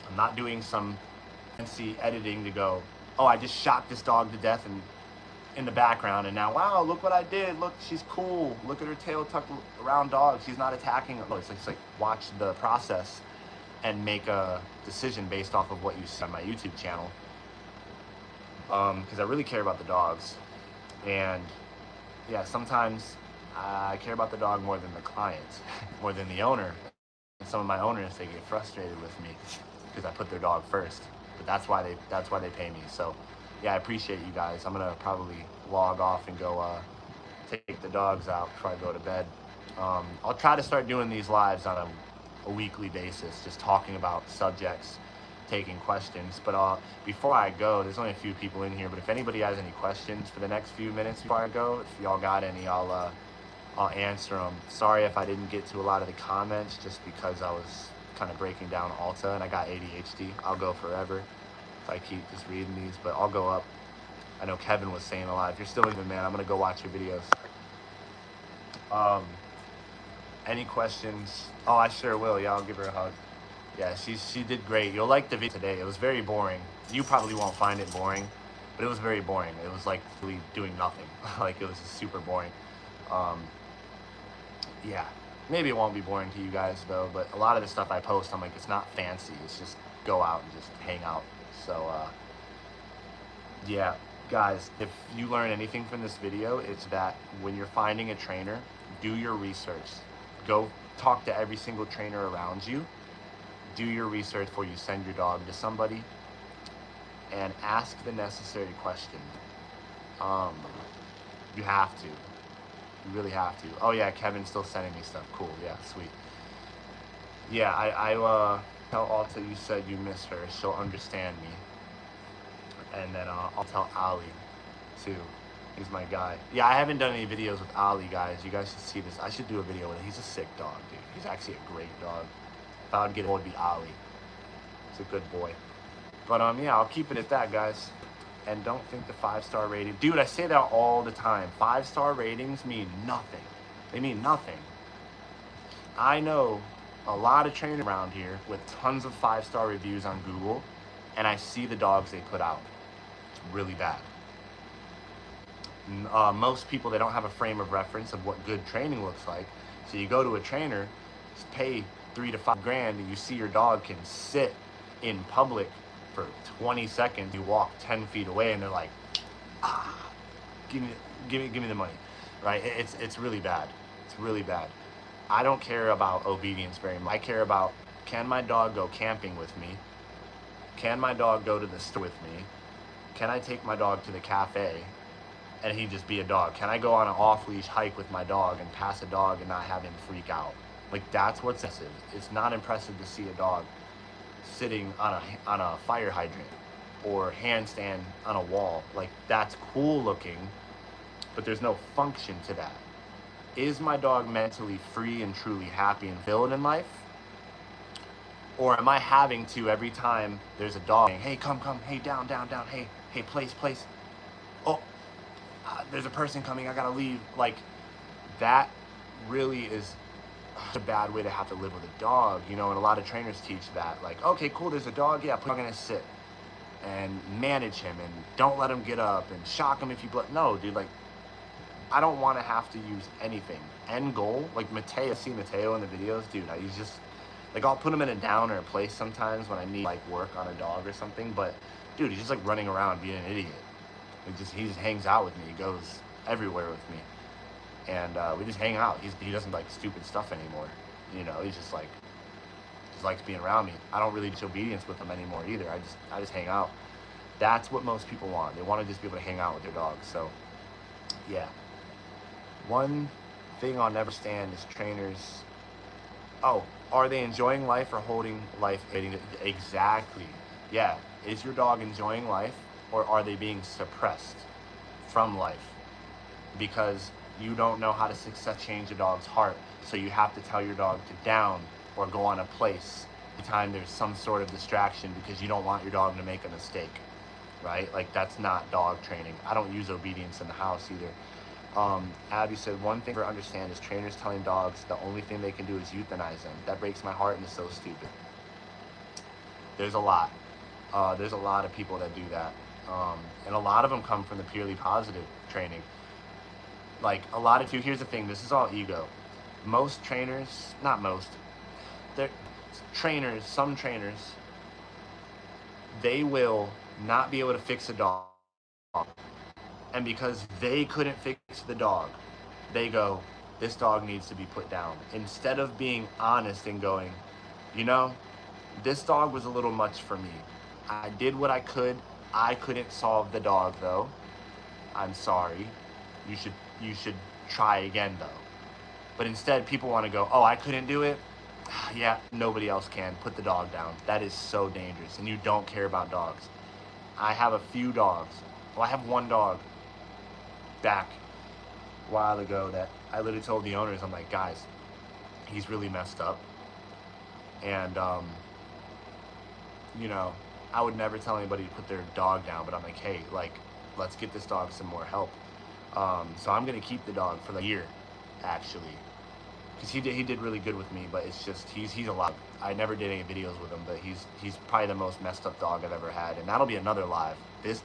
I'm not doing some fancy editing to go, oh, I just shot this dog to death and in the background, and now, wow, look what I did. Look, she's cool. Look at her tail tucked around dog. She's not attacking. It's like watch the process and make a decision based off of what you see on my YouTube channel. Because I really care about the dogs. And yeah, sometimes I care about the dog more than the client, more than the owner. And some of my owners, they get frustrated with me because I put their dog first. But that's why they pay me. So yeah, I appreciate you guys. I'm gonna probably log off and go take the dogs out before I go to bed. I'll try to start doing these lives on a weekly basis, just talking about subjects, taking questions. But before I go, there's only a few people in here, but if anybody has any questions for the next few minutes before I go, if y'all got any, I'll answer them. Sorry if I didn't get to a lot of the comments, just because I was kind of breaking down Alta and I got ADHD. I'll go forever if I keep just reading these, but I'll go up. I know Kevin was saying a lot. If you're still in, man, I'm gonna go watch your videos. Any questions? Oh, I sure will. Yeah, I'll give her a hug. Yeah, she did great. You'll like the video today. It was very boring. You probably won't find it boring, but it was very boring. It was like really doing nothing. Like it was super boring. Yeah, maybe it won't be boring to you guys though, but a lot of the stuff I post, I'm like, it's not fancy. It's just go out and just hang out. So yeah, guys, if you learn anything from this video, it's that when you're finding a trainer, do your research. Go talk to every single trainer around you. Do your research before you send your dog to somebody, and ask the necessary question. You have to. You really have to. Oh yeah, Kevin's still sending me stuff. Cool. Yeah, sweet. Yeah, I tell Alta you said you miss her. She'll understand me. And then I'll tell Ali too. He's my guy. Yeah, I haven't done any videos with Ali, guys. You guys should see this. I should do a video with him. He's a sick dog, dude. He's actually a great dog. If I would get it, it would be Ali. He's a good boy. But yeah, I'll keep it at that, guys. And don't think the 5-star rating. Dude, I say that all the time. 5-star ratings mean nothing. They mean nothing. I know a lot of trainers around here with tons of 5-star reviews on Google, and I see the dogs they put out. It's really bad. Most people, they don't have a frame of reference of what good training looks like. So you go to a trainer, just pay $3 to $5 grand, and you see your dog can sit in public for 20 seconds. You walk 10 feet away, and they're like, ah, give me the money, right? It's really bad. It's really bad. I don't care about obedience very much. I care about, can my dog go camping with me? Can my dog go to the store with me? Can I take my dog to the cafe and he just be a dog? Can I go on an off-leash hike with my dog and pass a dog and not have him freak out? Like, that's what's impressive. It's not impressive to see a dog sitting on a fire hydrant or handstand on a wall. Like, that's cool looking, but there's no function to that. Is my dog mentally free and truly happy and filled in life? Or am I having to, every time there's a dog, hey, come, hey, down, hey, place. Oh, there's a person coming, I gotta leave. Like, that really is a bad way to have to live with a dog, you know, and a lot of trainers teach that. Like, okay, cool, there's a dog, yeah, put him in a sit and manage him and don't let him get up and shock him if you no, dude, like, I don't want to have to use anything. End goal, like Mateo, see Mateo in the videos, dude, he's just, like, I'll put him in a down or a place sometimes when I need, like, work on a dog or something, but, dude, he's just, like, running around being an idiot. He just hangs out with me. He goes everywhere with me. And we just hang out. He doesn't like stupid stuff anymore. You know, he's just likes being around me. I don't really do obedience with him anymore either. I just hang out. That's what most people want. They want to just be able to hang out with their dogs. So, yeah. One thing I'll never stand is trainers. Oh, are they enjoying life or holding life? Exactly. Yeah. Is your dog enjoying life, or are they being suppressed from life? Because you don't know how to change a dog's heart, so you have to tell your dog to down or go on a place anytime there's some sort of distraction, because you don't want your dog to make a mistake, right? Like, that's not dog training. I don't use obedience in the house either. Abby said, one thing to understand is trainers telling dogs the only thing they can do is euthanize them. That breaks my heart and is so stupid. There's a lot. There's a lot of people that do that. And a lot of them come from the purely positive training. Like, a lot of here's the thing, this is all ego. Most trainers, not most, they're trainers, some trainers, they will not be able to fix a dog. And because they couldn't fix the dog, they go, this dog needs to be put down. Instead of being honest and going, you know, this dog was a little much for me. I did what I could. I couldn't solve the dog though. I'm sorry. You should try again though. But instead people want to go, oh, I couldn't do it. Yeah, nobody else can. Put the dog down. That is so dangerous, and you don't care about dogs. I have a few dogs. Well, I have one dog back a while ago that I literally told the owners, I'm like, guys, he's really messed up. And, you know, I would never tell anybody to put their dog down, but I'm like, hey, like, let's get this dog some more help. So I'm going to keep the dog for the year, actually. Because he did really good with me, but it's just, he's a lot. I never did any videos with him, but he's probably the most messed up dog I've ever had. And that'll be another live.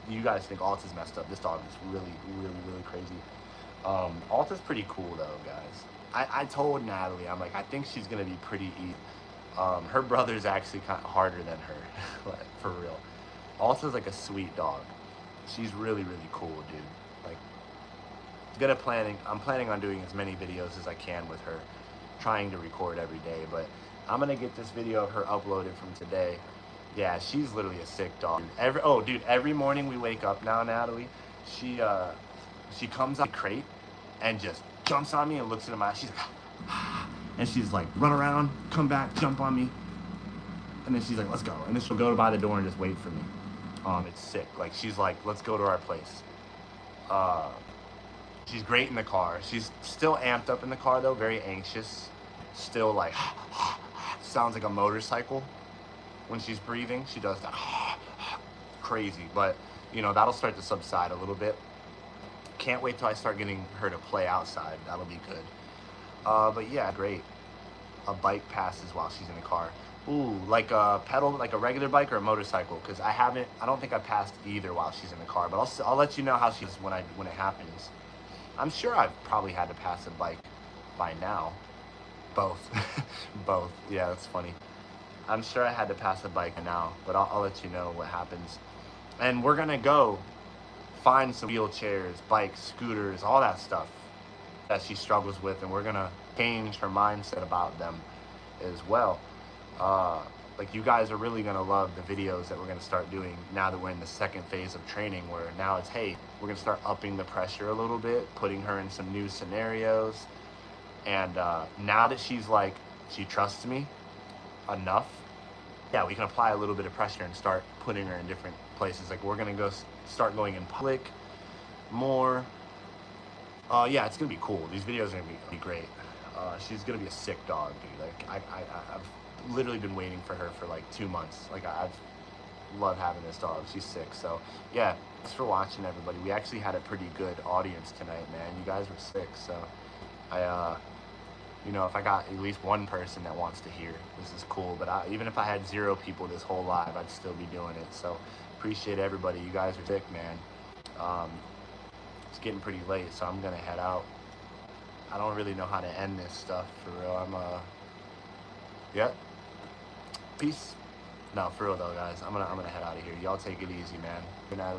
You guys think Alta's messed up. This dog is really, really, really crazy. Alta's pretty cool though, guys. I told Natalie, I'm like, I think she's going to be pretty easy. Her brother's actually kind of harder than her, like, for real. Alta's like a sweet dog. She's really, really cool, dude. Like, I'm planning on doing as many videos as I can with her, trying to record every day, but I'm gonna get this video of her uploaded from today. Yeah, she's literally a sick dog. Every morning we wake up now, Natalie, she comes out of the crate and just jumps on me and looks into my eyes. She's like, and she's like, run around, come back, jump on me, and then she's like, let's go. And then she'll go by the door and just wait for me. It's sick. Like, she's like, let's go to our place. She's great in the car. She's still amped up in the car though, very anxious. Still like, sounds like a motorcycle when she's breathing. She does that crazy, but you know, that'll start to subside a little bit. Can't wait till I start getting her to play outside. That'll be good. But yeah, great. A bike passes while she's in the car. Ooh, like a pedal, like a regular bike or a motorcycle? Because I don't think I passed either while she's in the car, but I'll let you know how she's when it happens. I'm sure I've probably had to pass a bike by now. Both. Both. Yeah, that's funny. I'm sure I had to pass a bike now, but I'll let you know what happens. And we're gonna go find some wheelchairs, bikes, scooters, all that stuff that she struggles with, and we're gonna change her mindset about them as well. Like, you guys are really gonna love the videos that we're gonna start doing now that we're in the second phase of training, where now it's, hey, we're gonna start upping the pressure a little bit, putting her in some new scenarios. And now that she's like, she trusts me enough, yeah, we can apply a little bit of pressure and start putting her in different places. Like, we're gonna start going in public more. Yeah, it's gonna be cool. These videos are gonna be great. She's gonna be a sick dog, dude. Like, I've literally been waiting for her for like 2 months. Like, I've loved having this dog. She's sick. So yeah, thanks for watching, everybody. We actually had a pretty good audience tonight, man. You guys were sick. So you know, if I got at least one person that wants to hear, this is cool. But even if I had 0 people this whole live, I'd still be doing it. So appreciate everybody. You guys are sick, man. It's getting pretty late, so I'm gonna head out. I don't really know how to end this stuff for real. Yep. Peace. No, for real though, guys. I'm gonna head out of here. Y'all take it easy, man. Good night.